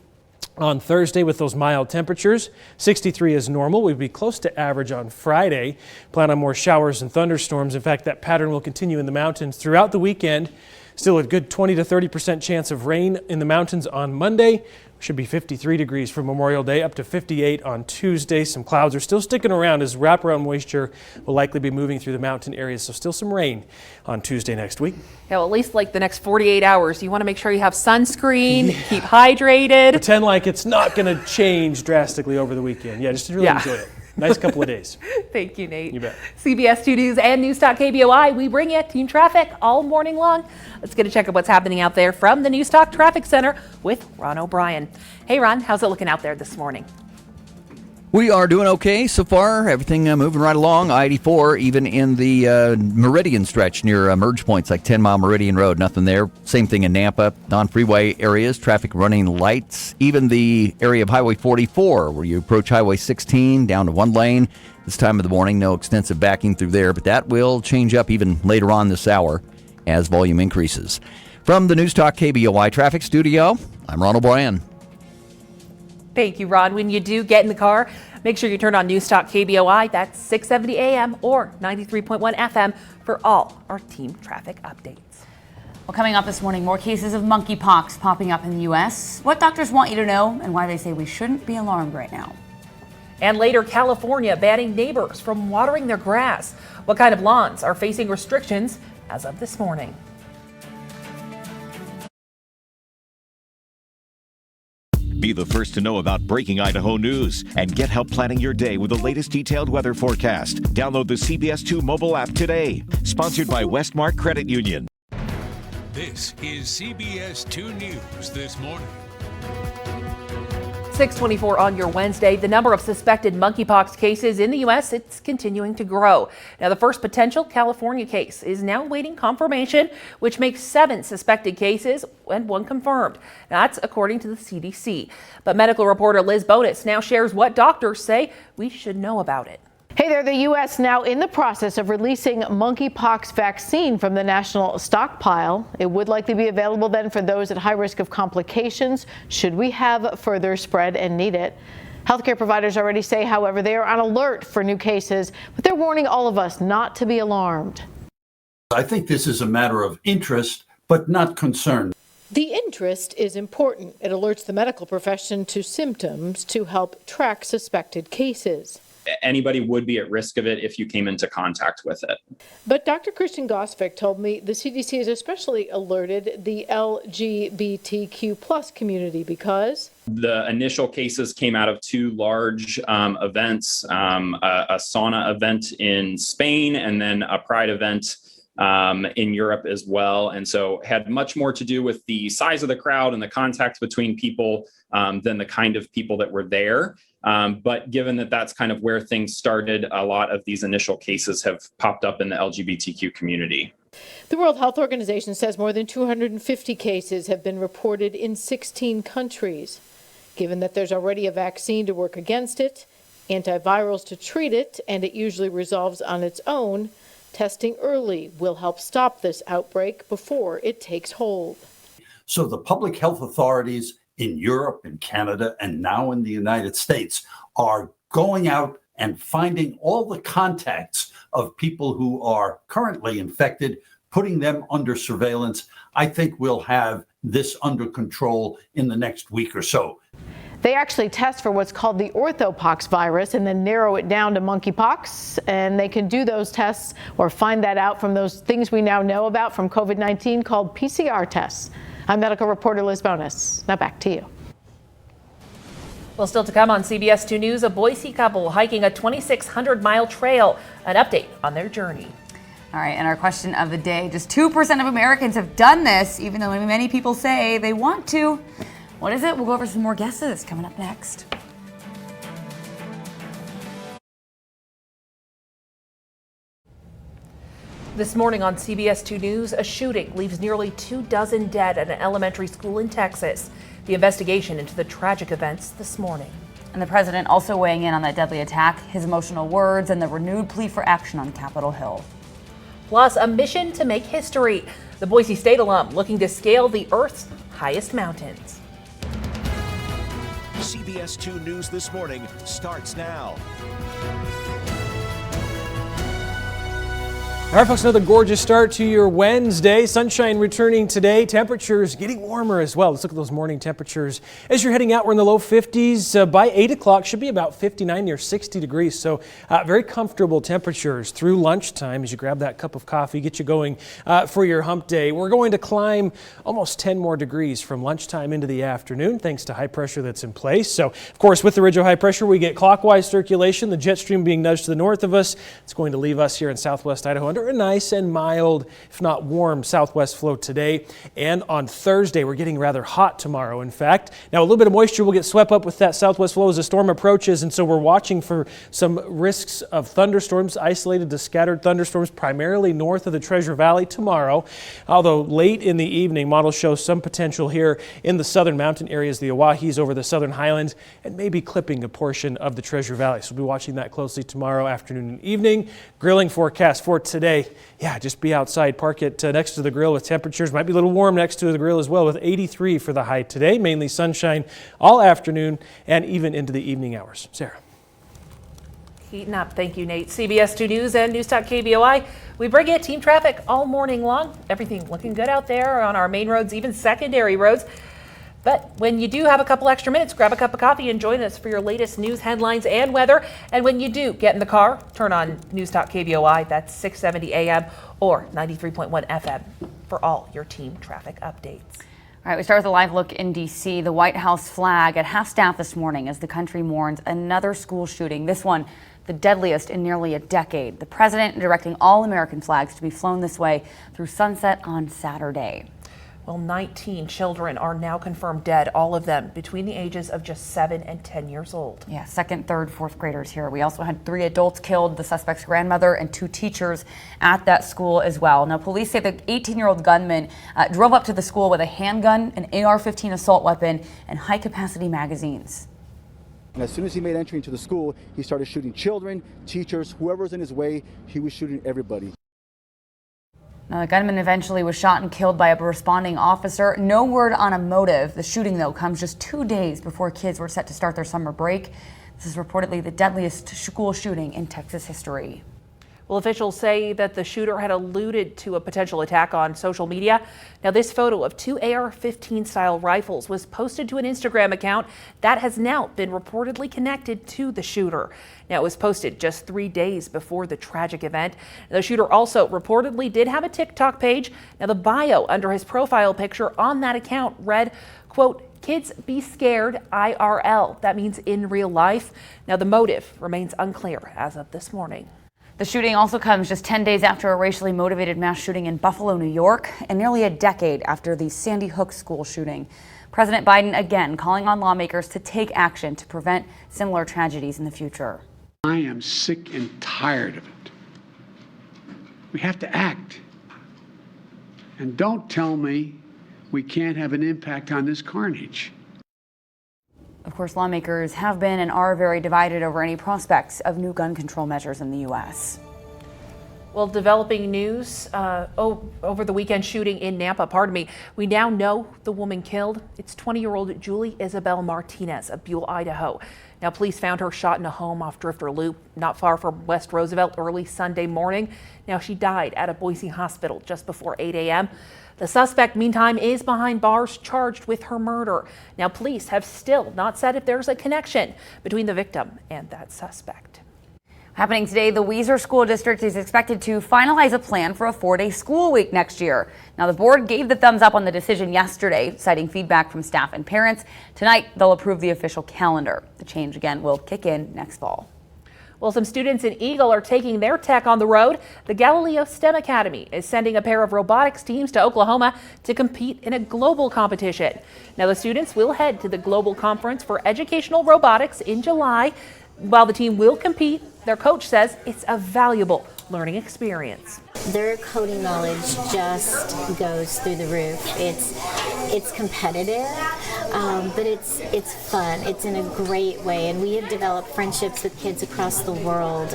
on Thursday with those mild temperatures. 63 is normal. We'd be close to average on Friday. Plan on more showers and thunderstorms. In fact, that pattern will continue in the mountains throughout the weekend. Still a good 20 to 30% chance of rain in the mountains on Monday. Should be 53 degrees for Memorial Day, up to 58 on Tuesday. Some clouds are still sticking around as wraparound moisture will likely be moving through the mountain areas, so still some rain on Tuesday next week. Yeah, well, at least like the next 48 hours, you want to make sure you have sunscreen, keep hydrated. Pretend like it's not going to change drastically over the weekend. Yeah, just really enjoy it. Nice couple of days. Thank you, Nate. You bet. CBS 2 News and Newstalk KBOI, we bring you team traffic all morning long. Let's get a check of what's happening out there from the Newstalk Traffic Center with Ron O'Brien. Hey, Ron, how's it looking out there this morning? We are doing okay so far. Everything moving right along. I-84, even in the Meridian stretch near merge points like 10 Mile Meridian Road. Nothing there. Same thing in Nampa. Non-freeway areas, traffic running lights. Even the area of Highway 44 where you approach Highway 16 down to one lane. This time of the morning, no extensive backing through there, but that will change up even later on this hour as volume increases. From the Newstalk KBOI Traffic Studio, I'm Ron O'Brien. Thank you, Ron. When you do get in the car, make sure you turn on Newstalk KBOI. That's 670 AM or 93.1 FM for all our team traffic updates. Well, coming up this morning, more cases of monkeypox popping up in the U.S., what doctors want you to know, and why they say we shouldn't be alarmed right now. And later, California banning neighbors from watering their grass. What kind of lawns are facing restrictions as of this morning? Be the first to know about breaking Idaho news and get help planning your day with the latest detailed weather forecast. Download the CBS 2 mobile app today. Sponsored by Westmark Credit Union. This is CBS 2 News this morning. 624 on your Wednesday. The number of suspected monkeypox cases in the U.S., it's continuing to grow. Now, the first potential California case is now awaiting confirmation, which makes 7 suspected cases and 1 confirmed. Now, that's according to the CDC. But medical reporter Liz Bodis now shares what doctors say we should know about it. Hey there, the U.S. now in the process of releasing monkeypox vaccine from the national stockpile. It would likely be available then for those at high risk of complications should we have further spread and need it. Healthcare providers already say, however, they are on alert for new cases, but they're warning all of us not to be alarmed. I think this is a matter of interest, but not concern. The interest is important. It alerts the medical profession to symptoms to help track suspected cases. Anybody would be at risk of it if you came into contact with it. But Dr. Christian Gosvick told me the CDC has especially alerted the LGBTQ plus community because the initial cases came out of 2 large events, a sauna event in Spain and then a Pride event in Europe as well. And so had much more to do with the size of the crowd and the contact between people than the kind of people that were there. But given that that's kind of where things started, a lot of these initial cases have popped up in the LGBTQ community. The World Health Organization says more than 250 cases have been reported in 16 countries. Given that there's already a vaccine to work against it, antivirals to treat it, and it usually resolves on its own. Testing early will help stop this outbreak before it takes hold. So the public health authorities in Europe and Canada and now in the United States are going out and finding all the contacts of people who are currently infected, putting them under surveillance. I think we'll have this under control in the next week or so. They actually test for what's called the orthopox virus and then narrow it down to monkeypox. And they can do those tests or find that out from those things we now know about from COVID-19 called PCR tests. I'm medical reporter Liz Bonus. Now back to you. Well, still to come on CBS 2 News, a Boise couple hiking a 2,600-mile trail. An update on their journey. All right, and our question of the day, just 2% of Americans have done this, even though many people say they want to. What is it? We'll go over some more guesses coming up next. This morning on CBS 2 News, a shooting leaves nearly 24 dead at an elementary school in Texas. The investigation into the tragic events this morning. And the president also weighing in on that deadly attack, his emotional words, and the renewed plea for action on Capitol Hill. Plus, a mission to make history. The Boise State alum looking to scale the Earth's highest mountains. CBS 2 News This Morning starts now. All right, folks, another gorgeous start to your Wednesday. Sunshine returning today. Temperatures getting warmer as well. Let's look at those morning temperatures. As you're heading out, we're in the low 50s. By 8 o'clock, should be about 59 near 60 degrees. So very comfortable temperatures through lunchtime as you grab that cup of coffee, get you going for your hump day. We're going to climb almost 10 more degrees from lunchtime into the afternoon, thanks to high pressure that's in place. So, of course, with the ridge of high pressure, we get clockwise circulation, the jet stream being nudged to the north of us. It's going to leave us here in southwest Idaho under a nice and mild, if not warm, southwest flow today. And on Thursday, we're getting rather hot tomorrow, in fact. Now, a little bit of moisture will get swept up with that southwest flow as the storm approaches, and so we're watching for some risks of thunderstorms, isolated to scattered thunderstorms, primarily north of the Treasure Valley tomorrow. Although late in the evening, models show some potential here in the southern mountain areas, the Owahis over the southern highlands, and maybe clipping a portion of the Treasure Valley. So we'll be watching that closely tomorrow afternoon and evening. Grilling forecast for today. Yeah, just be outside, park it next to the grill with temperatures. Might be a little warm next to the grill as well with 83 for the high today. Mainly sunshine all afternoon and even into the evening hours. Sarah. Heating up. Thank you, Nate. CBS 2 News and News.KBOI. We bring you team traffic all morning long. Everything looking good out there on our main roads, even secondary roads. But when you do have a couple extra minutes, grab a cup of coffee and join us for your latest news, headlines, and weather. And when you do get in the car, turn on News.KBOI. That's 670 AM or 93.1 FM for all your team traffic updates. All right, we start with a live look in D.C. The White House flag at half-staff this morning as the country mourns another school shooting. This one, the deadliest in nearly a decade. The president directing all American flags to be flown this way through sunset on Saturday. Well, 19 children are now confirmed dead, all of them between the ages of just 7 and 10 years old. Yeah, second, third, fourth graders here. We also had 3 adults killed, the suspect's grandmother and 2 teachers at that school as well. Now, police say the 18-year-old gunman drove up to the school with a handgun, an AR-15 assault weapon, and high-capacity magazines. And as soon as he made entry into the school, he started shooting children, teachers, whoever was in his way. He was shooting everybody. Now, the gunman eventually was shot and killed by a responding officer. No word on a motive. The shooting, though, comes just 2 days before kids were set to start their summer break. This is reportedly the deadliest school shooting in Texas history. Well, officials say that the shooter had alluded to a potential attack on social media. Now, this photo of 2 AR-15 style rifles was posted to an Instagram account that has now been reportedly connected to the shooter. Now, it was posted just 3 days before the tragic event. The shooter also reportedly did have a TikTok page. Now, the bio under his profile picture on that account read, quote, "Kids be scared IRL." That means in real life. Now, the motive remains unclear as of this morning. The shooting also comes just 10 days after a racially motivated mass shooting in Buffalo, New York, and nearly a decade after the Sandy Hook school shooting. President Biden again calling on lawmakers to take action to prevent similar tragedies in the future. I am sick and tired of it. We have to act. And don't tell me we can't have an impact on this carnage. Of course, lawmakers have been and are very divided over any prospects of new gun control measures in the U.S. Well, developing news over the weekend shooting in Nampa, we now know the woman killed. It's 20-year-old Julie Isabel Martinez of Buell, Idaho. Now, police found her shot in a home off Drifter Loop, not far from West Roosevelt, early Sunday morning. Now, she died at a Boise hospital just before 8 a.m. The suspect, meantime, is behind bars charged with her murder. Now, police have still not said if there's a connection between the victim and that suspect. Happening today, the Weiser School District is expected to finalize a plan for a 4-day school week next year. Now, the board gave the thumbs up on the decision yesterday, citing feedback from staff and parents. Tonight, they'll approve the official calendar. The change, again, will kick in next fall. Well, some students in Eagle are taking their tech on the road. The Galileo STEM Academy is sending a pair of robotics teams to Oklahoma to compete in a global competition. Now, the students will head to the Global Conference for Educational Robotics in July. While the team will compete, their coach says it's a valuable learning experience. Their coding knowledge just goes through the roof. It's competitive, but it's fun. It's in a great way, and we have developed friendships with kids across the world.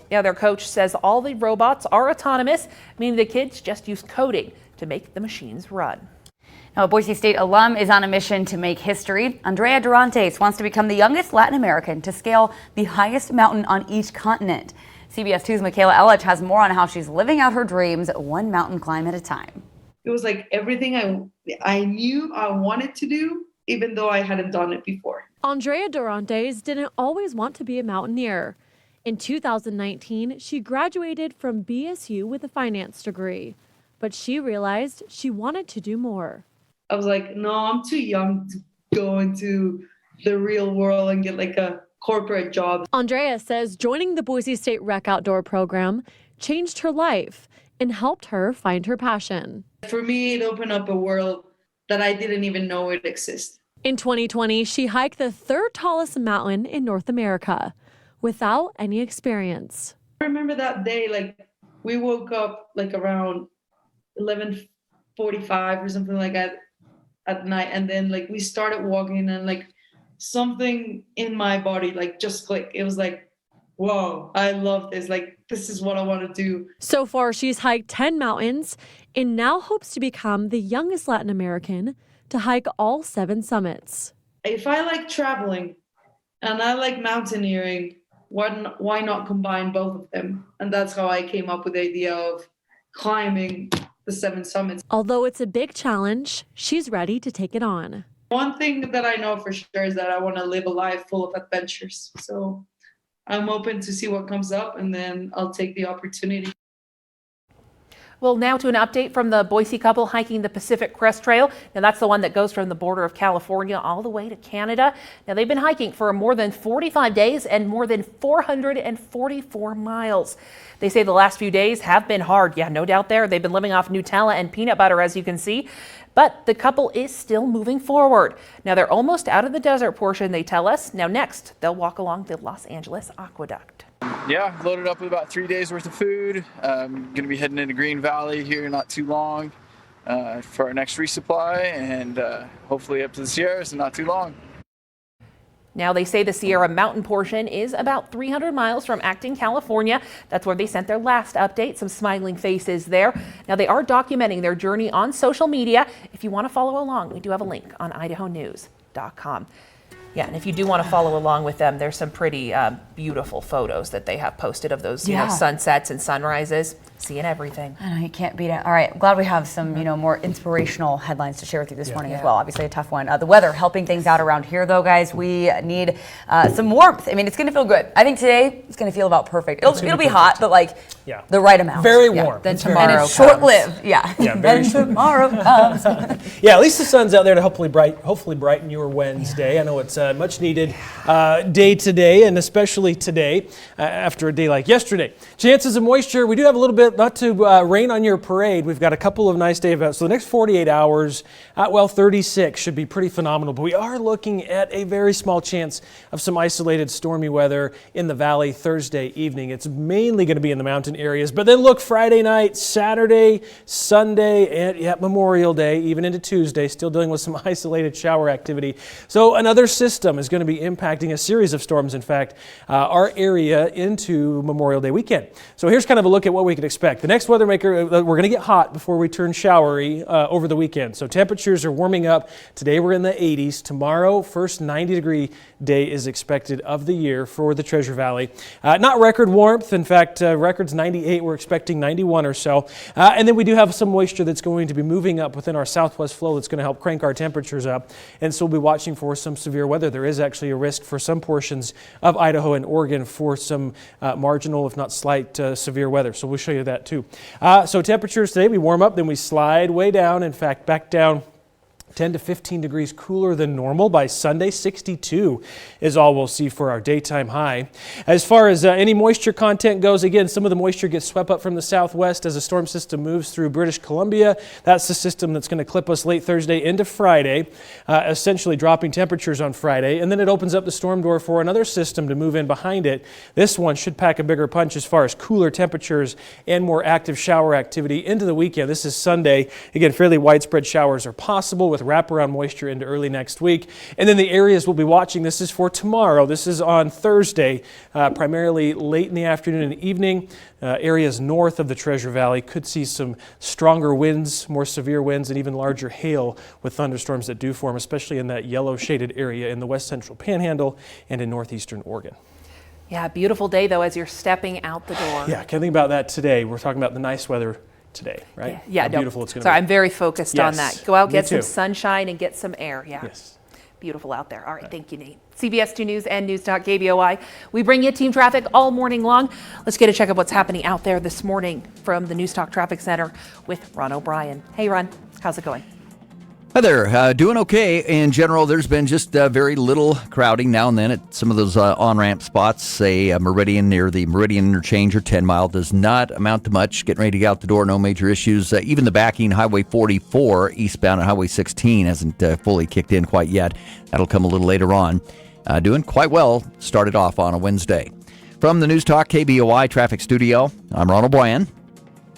Now, their coach says all the robots are autonomous, meaning the kids just use coding to make the machines run. Now, a Boise State alum is on a mission to make history. Andrea Durantes wants to become the youngest Latin American to scale the highest mountain on each continent. CBS 2's Michaela Ellich has more on how she's living out her dreams, one mountain climb at a time. It was like everything I knew I wanted to do, even though I hadn't done it before. Andrea Durantes didn't always want to be a mountaineer. In 2019, she graduated from BSU with a finance degree, but she realized she wanted to do more. I was like, no, I'm too young to go into the real world and get like a corporate job. Andrea says joining the Boise State Rec Outdoor program changed her life and helped her find her passion. For me, it opened up a world that I didn't even know it existed. In 2020, she hiked the third tallest mountain in North America without any experience. I remember that day, like we woke up like around 11:45 or something like that at night, and then like we started walking, and like something in my body like just clicked. It was like, whoa, I love this. Like, this is what I want to do. So far, she's hiked 10 mountains and now hopes to become the youngest Latin American to hike all 7 summits. If I like traveling and I like mountaineering, why not combine both of them? And that's how I came up with the idea of climbing the 7 summits. Although it's a big challenge, she's ready to take it on. One thing that I know for sure is that I want to live a life full of adventures. So I'm open to see what comes up, and then I'll take the opportunity. Well, now to an update from the Boise couple hiking the Pacific Crest Trail. Now, that's the one that goes from the border of California all the way to Canada. Now, they've been hiking for more than 45 days and more than 444 miles. They say the last few days have been hard. Yeah, no doubt there. They've been living off Nutella and peanut butter, as you can see. But the couple is still moving forward. Now, they're almost out of the desert portion, they tell us. Now, next, they'll walk along the Los Angeles Aqueduct. Yeah, loaded up with about 3 days worth of food. Going to be heading into Green Valley here not too long for our next resupply, and hopefully up to the Sierras in not too long. Now, they say the Sierra Mountain portion is about 300 miles from Acton, California. That's where they sent their last update. Some smiling faces there. Now, they are documenting their journey on social media. If you want to follow along, we do have a link on idahonews.com. Yeah, and if you do want to follow along with them, there's some pretty beautiful photos that they have posted of those, you know, sunsets and sunrises, seeing everything. I know, you can't beat it. All right, I'm glad we have some, more inspirational headlines to share with you this morning as well. Obviously a tough one. The weather helping things out around here, though, guys. We need some warmth. I mean, it's going to feel good. I think today it's going to feel about perfect. It'll be hot, but like the right amount. Very warm. Then tomorrow and it's short-lived. Then tomorrow comes. Yeah, at least the sun's out there to hopefully brighten your Wednesday. I know it's much needed day today, and especially today after a day like yesterday. Chances of moisture, we do have a little bit to rain on your parade, we've got a couple of nice day events. So the next 48 hours, 36 should be pretty phenomenal. But we are looking at a very small chance of some isolated stormy weather in the valley Thursday evening. It's mainly going to be in the mountain areas. But then look, Friday night, Saturday, Sunday, and Memorial Day, even into Tuesday, still dealing with some isolated shower activity. So another system is going to be impacting a series of storms, in fact, our area into Memorial Day weekend. So here's kind of a look at what we can expect. The next weather maker, we're going to get hot before we turn showery over the weekend. So temperatures are warming up. Today we're in the 80s. Tomorrow, first 90-degree day is expected of the year for the Treasure Valley. Not record warmth. In fact, record's 98. We're expecting 91 or so. And then we do have some moisture that's going to be moving up within our southwest flow that's going to help crank our temperatures up. And so we'll be watching for some severe weather. There is actually a risk for some portions of Idaho and Oregon for some marginal, if not slight, severe weather. So we'll show you that too. So temperatures today, we warm up, then we slide way down. In fact, back down 10 to 15 degrees cooler than normal. By Sunday, 62 is all we'll see for our daytime high. As far as any moisture content goes, again, some of the moisture gets swept up from the southwest as a storm system moves through British Columbia. That's the system that's going to clip us late Thursday into Friday, essentially dropping temperatures on Friday. And then it opens up the storm door for another system to move in behind it. This one should pack a bigger punch as far as cooler temperatures and more active shower activity into the weekend. This is Sunday. Again, fairly widespread showers are possible with wraparound moisture into early next week. And then the areas we'll be watching, this is for tomorrow. This is on Thursday, primarily late in the afternoon and evening. Areas north of the Treasure Valley could see some stronger winds, more severe winds, and even larger hail with thunderstorms that do form, especially in that yellow shaded area in the west central panhandle and in northeastern Oregon. Yeah, beautiful day though as you're stepping out the door. Yeah, can't think about that today. We're talking about the nice weather today, right? Yeah, How no, beautiful it's going to sorry, be. I'm very focused on that. Go out, get some too. sunshine and get some air. Yeah. Yes. Beautiful out there. All right, thank you, Nate. CBS 2 News and Newstalk KBOI. We bring you team traffic all morning long. Let's get a check of what's happening out there this morning from the Newstalk Traffic Center with Ron O'Brien. Hey, Ron, how's it going? Hi there. Doing okay. In general, there's been just very little crowding now and then at some of those on-ramp spots. Say Meridian near the Meridian Interchange or 10 Mile does not amount to much. Getting ready to get out the door, no major issues. Even the backing Highway 44 eastbound and Highway 16 hasn't fully kicked in quite yet. That'll come a little later on. Doing quite well. Started off on a Wednesday. From the Newstalk KBOI Traffic Studio, I'm Ron O'Brien.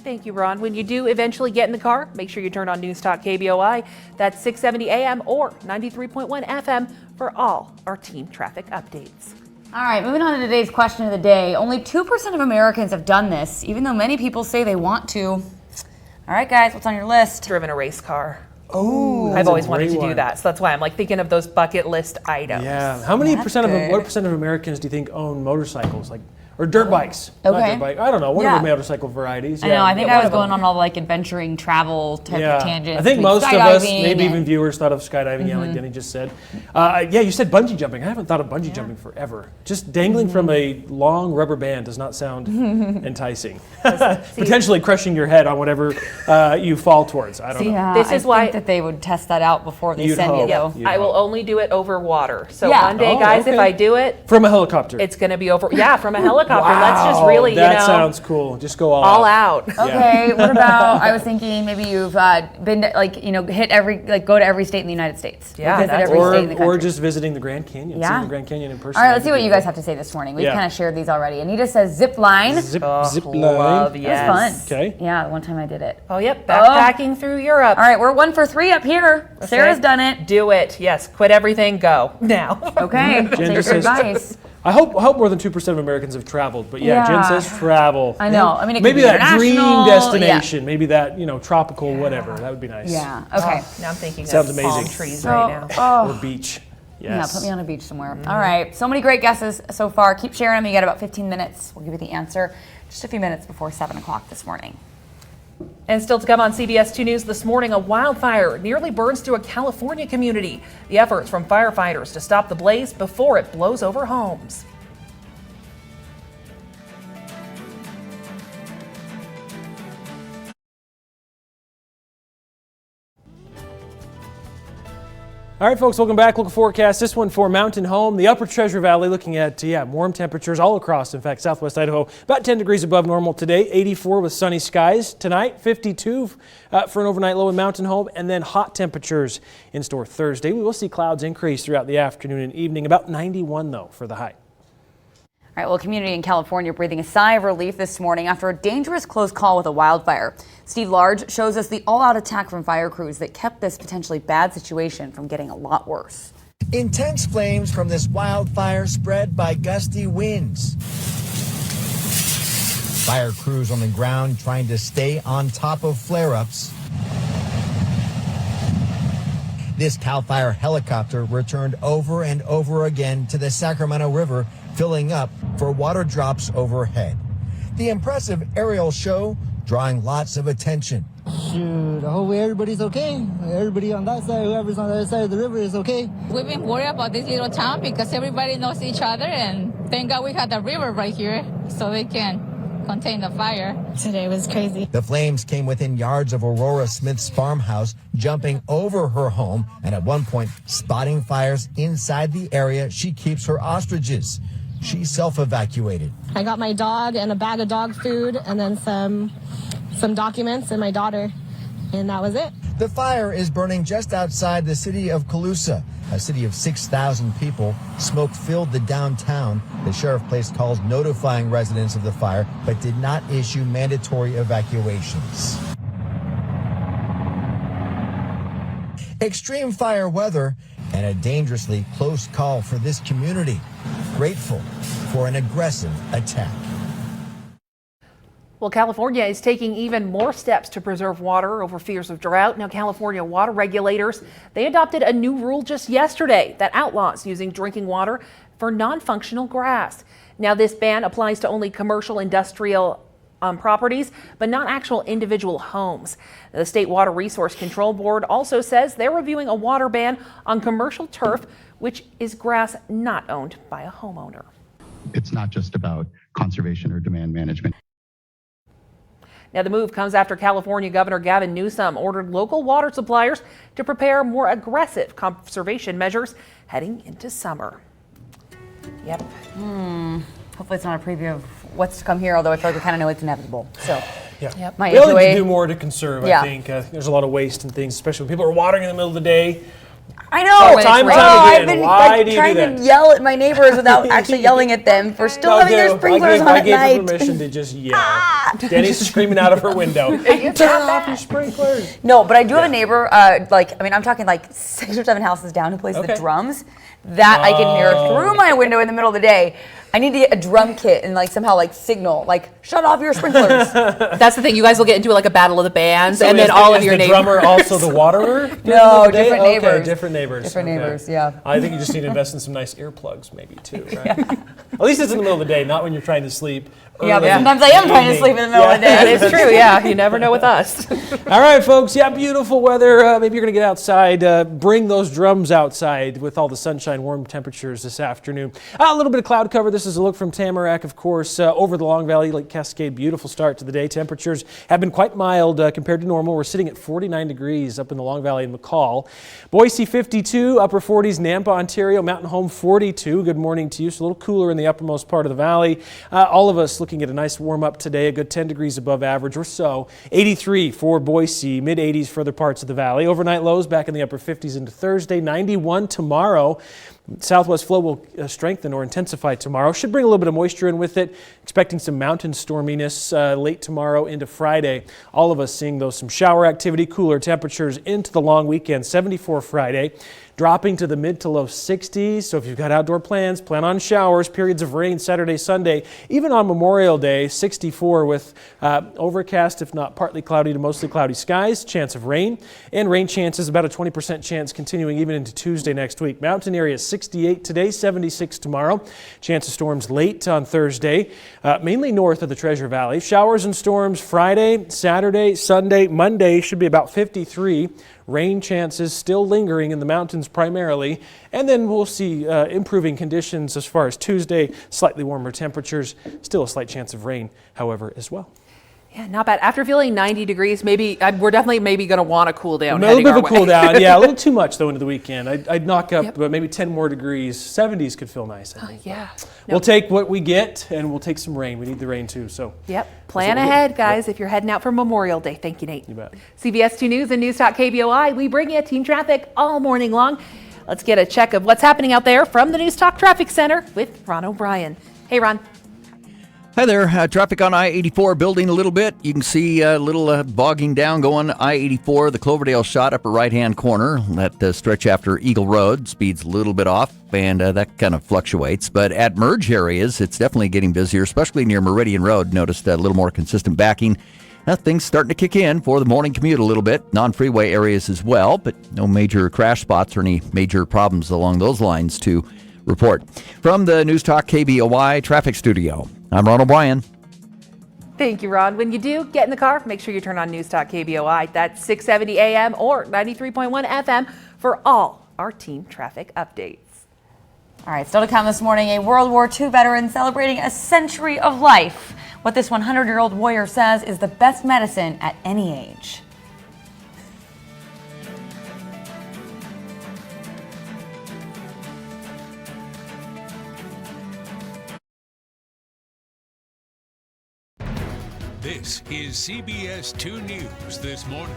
Thank you, Ron. When you do eventually get in the car, make sure you turn on Newstalk KBOI. That's 670 AM or 93.1 FM for all our team traffic updates. All right, moving on to today's question of the day. Only 2% of Americans have done this, even though many people say they want to. All right, guys, what's on your list? Driven a race car. Oh, I've always wanted to do that, so that's why I'm like thinking of those bucket list items. Yeah. How many percent of what percent of Americans do you think own motorcycles, or dirt bikes? Okay. Not dirt bike. I don't know. One of the motorcycle varieties. I know. I think I was going on all like adventuring travel type of tangents. I think most of us, maybe even viewers, thought of skydiving. Yeah, like Denny just said. Yeah, you said bungee jumping. I haven't thought of bungee jumping forever. Just dangling from a long rubber band does not sound enticing. Potentially crushing your head on whatever you fall towards. I don't know. This is why think that they would test that out before they send you, though. I will only do it over water. So one day, guys, if I do it from a helicopter, it's going to be over. Yeah, from a helicopter. Wow, let's just really, that sounds cool. Just go all out. Okay. What about? I was thinking maybe you've been to, hit every go to every state in the United States. Yeah, visit every state in the country. Or just visiting the Grand Canyon. Yeah. Seeing the Grand Canyon in person. All right. Let's see what you guys have to say this morning. We've kind of shared these already. Anita says zip line. Zip line. Yes. That was fun. Okay. Yeah, one time I did it. Oh, yep. Backpacking through Europe. All right, we're 1 for 3 up here. Sarah's done it. Do it. Yes. Quit everything. Go now. Okay. I'll take your advice. I hope more than 2% of Americans have traveled, but Jen says travel. I know. I mean, it maybe could be that dream destination, yeah. maybe that tropical whatever. That would be nice. Yeah. Okay. Now I'm thinking sounds of amazing. palm trees right now. Or beach. Yes. Yeah, put me on a beach somewhere. All right. So many great guesses so far. Keep sharing them. You got about 15 minutes. We'll give you the answer just a few minutes before 7 o'clock this morning. And still to come on CBS 2 News this morning, a wildfire nearly burns through a California community. The efforts from firefighters to stop the blaze before it blows over homes. All All right, folks, welcome back. Look at forecast. This one for Mountain Home, the upper Treasure Valley, looking at, warm temperatures all across. In fact, southwest Idaho, about 10 degrees above normal today, 84 with sunny skies. Tonight, 52 for an overnight low in Mountain Home, and then hot temperatures in store Thursday. We will see clouds increase throughout the afternoon and evening, about 91, though, for the high. All right, well, a community in California breathing a sigh of relief this morning after a dangerous close call with a wildfire. Steve Large shows us the all-out attack from fire crews that kept this potentially bad situation from getting a lot worse. Intense flames from this wildfire spread by gusty winds. Fire crews on the ground trying to stay on top of flare-ups. This CAL FIRE helicopter returned over and over again to the Sacramento River, filling up for water drops overhead. The impressive aerial show drawing lots of attention. Shoot, I hope everybody's okay. Everybody on that side, whoever's on the other side of the river is okay. We've been worried about this little town because everybody knows each other, and thank God we had the river right here so they can contain the fire. Today was crazy. The flames came within yards of Aurora Smith's farmhouse, jumping over her home and at one point spotting fires inside the area she keeps her ostriches. She self-evacuated. I got my dog and a bag of dog food and then some documents and my daughter, and that was it. The fire is burning just outside the city of Colusa, a city of 6,000 people. Smoke filled the downtown. The sheriff placed calls notifying residents of the fire, but did not issue mandatory evacuations. Extreme fire weather and a dangerously close call for this community. Grateful for an aggressive attack. Well, California is taking even more steps to preserve water over fears of drought. Now, California water regulators, they adopted a new rule just yesterday that outlaws using drinking water for non-functional grass. Now, this ban applies to only commercial, industrial properties, but not actual individual homes. The State Water Resource Control Board also says they're reviewing a water ban on commercial turf, which is grass not owned by a homeowner. It's not just about conservation or demand management. Now, the move comes after California Governor Gavin Newsom ordered local water suppliers to prepare more aggressive conservation measures heading into summer. Yep. Hopefully it's not a preview of what's to come here, although I feel like we kind of know it's inevitable. So, yeah. My We all need HOA to do more to conserve, I think. There's a lot of waste and things, especially when people are watering in the middle of the day. I know. I've been Why do you trying do that? to yell at my neighbors without actually yelling at them for still having their sprinklers on I at gave her night. permission to just yell. Denny's screaming out of her window. Turn off your sprinklers. No, but I do have a neighbor, I'm talking like 6 or 7 houses down who plays the drums. That I can hear through my window in the middle of the day. I need to get a drum kit and somehow signal, shut off your sprinklers. That's the thing. You guys will get into a battle of the bands, So and then all of your neighbors. the drummer also the waterer? No, different neighbors. Okay, different neighbors. Different neighbors, yeah. I think you just need to invest in some nice earplugs, maybe too, right? At least it's in the middle of the day, not when you're trying to sleep. Yeah, but sometimes I am trying to sleep in the middle of the day. It's true, yeah. You never know with us. All right, folks. Yeah, beautiful weather. Maybe you're going to get outside. Bring those drums outside with all the sunshine, warm temperatures this afternoon. A little bit of cloud cover. This is a look from Tamarack, of course, over the Long Valley, Lake Cascade. Beautiful start to the day. Temperatures have been quite mild compared to normal. We're sitting at 49 degrees up in the Long Valley in McCall. Boise 52, upper 40s, Nampa, Ontario, Mountain Home 42. Good morning to you. So a little cooler in the uppermost part of the valley. All of us looking at a nice warm up today, a good 10 degrees above average or so. 83 for Boise, mid 80s for other parts of the valley. Overnight lows back in the upper 50s into Thursday. 91 tomorrow. Southwest flow will strengthen or intensify tomorrow. Should bring a little bit of moisture in with it. Expecting some mountain storminess late tomorrow into Friday. All of us seeing some shower activity, cooler temperatures into the long weekend. 74 Friday. Dropping to the mid to low 60s. So if you've got outdoor plans, plan on showers, periods of rain Saturday, Sunday, even on Memorial Day, 64 with overcast, if not partly cloudy to mostly cloudy skies, chance of rain. And rain chances, about a 20% chance continuing even into Tuesday next week. Mountain areas 68 today, 76 tomorrow. Chance of storms late on Thursday, mainly north of the Treasure Valley. Showers and storms Friday, Saturday, Sunday, Monday should be about 53. Rain chances still lingering in the mountains primarily, and then we'll see improving conditions as far as Tuesday, slightly warmer temperatures, still a slight chance of rain, however, as well. Yeah, not bad. After feeling 90 degrees, maybe we're definitely maybe going to want to cool down. A little bit of a cool down. Yeah, a little too much though into the weekend. I'd knock up maybe 10 more degrees. 70s could feel nice, I think. Yeah. We'll take what we get, and we'll take some rain. We need the rain too. So. Yep. Plan ahead, guys, if you're heading out for Memorial Day. Thank you, Nate. You bet. CBS 2 News and News Talk KBOI. We bring you team traffic all morning long. Let's get a check of what's happening out there from the News Talk Traffic Center with Ron O'Brien. Hey, Ron. Hi there. Traffic on I-84 building a little bit. You can see a little bogging down going I-84, the Cloverdale shot upper right-hand corner. That stretch after Eagle Road. Speed's a little bit off, and that kind of fluctuates. But at merge areas, it's definitely getting busier, especially near Meridian Road. Noticed a little more consistent backing. Things starting to kick in for the morning commute a little bit. Non-freeway areas as well, but no major crash spots or any major problems along those lines to report. From the News Talk KBOI Traffic Studio, I'm Ron O'Brien. Thank you, Ron. When you do get in the car, make sure you turn on News Talk KBOI. That's 670 AM or 93.1 FM for all our team traffic updates. All right, still to come this morning, a World War II veteran celebrating a century of life. What this 100-year-old warrior says is the best medicine at any age. This is CBS 2 News this morning.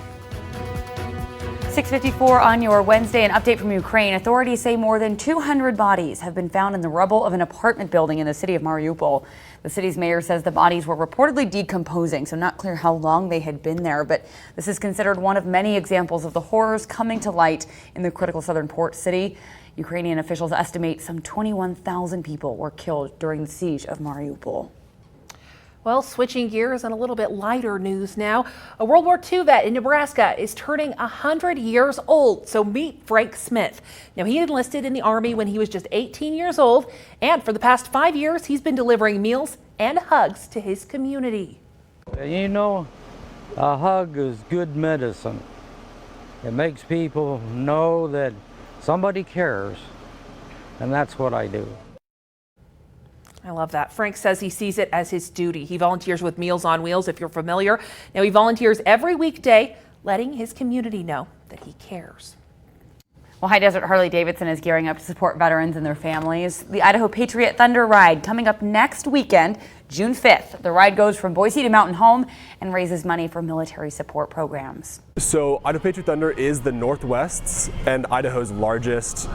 6:54 on your Wednesday, an update from Ukraine. Authorities say more than 200 bodies have been found in the rubble of an apartment building in the city of Mariupol. The city's mayor says the bodies were reportedly decomposing, so not clear how long they had been there. But this is considered one of many examples of the horrors coming to light in the critical southern port city. Ukrainian officials estimate some 21,000 people were killed during the siege of Mariupol. Well, switching gears and a little bit lighter news now. A World War II vet in Nebraska is turning 100 years old. So meet Frank Smith. Now, he enlisted in the Army when he was just 18 years old. And for the past 5 years, he's been delivering meals and hugs to his community. You know, a hug is good medicine. It makes people know that somebody cares. And that's what I do. I love that. Frank says he sees it as his duty. He volunteers with Meals on Wheels, if you're familiar. Now, he volunteers every weekday, letting his community know that he cares. Well, High Desert Harley-Davidson is gearing up to support veterans and their families. The Idaho Patriot Thunder Ride coming up next weekend, June 5th. The ride goes from Boise to Mountain Home and raises money for military support programs. So Idaho Patriot Thunder is the Northwest's and Idaho's largest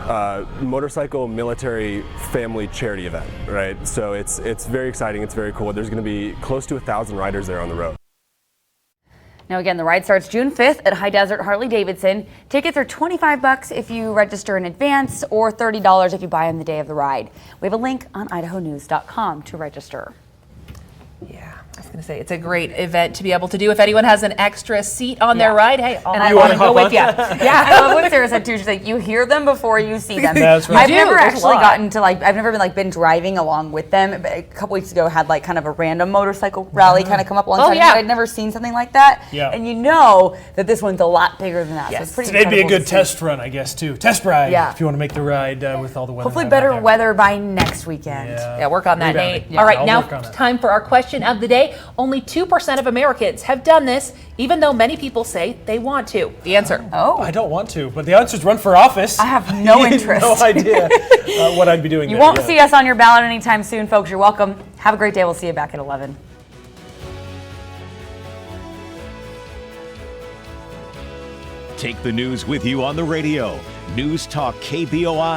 motorcycle military family charity event, right? So it's very exciting. It's very cool. There's going to be close to 1,000 riders there on the road. Now again, the ride starts June 5th at High Desert Harley-Davidson. Tickets are $25 if you register in advance or $30 if you buy on the day of the ride. We have a link on idahonews.com to register. Yeah, I was going to say, it's a great event to be able to do. If anyone has an extra seat on their ride, hey, I want to go with you. Yeah, I love what Sarah said too. She's like, you hear them before you see them. That's right. I've never actually gotten to I've never been driving along with them. But a couple weeks ago, had kind of a random motorcycle rally kind of come up alongside. yeah. I'd never seen something like that. Yeah. And you know that this one's a lot bigger than that. Yes. So it's pretty Today'd be a incredible good to see. test run, I guess, too. Test ride, Yeah. if you want to make the ride with all the weather. Hopefully out better there. weather by next weekend. Yeah, work on that, Rebounding. Nate. Yeah, All right, I'll now work on it. time for our question of the day. Only 2% of Americans have done this, even though many people say they want to. The answer. I don't want to, but the answer is run for office. I have no interest. No idea what I'd be doing You there, won't yeah. see us on your ballot anytime soon, folks. You're welcome. Have a great day. We'll see you back at 11. Take the news with you on the radio. News Talk KBOI.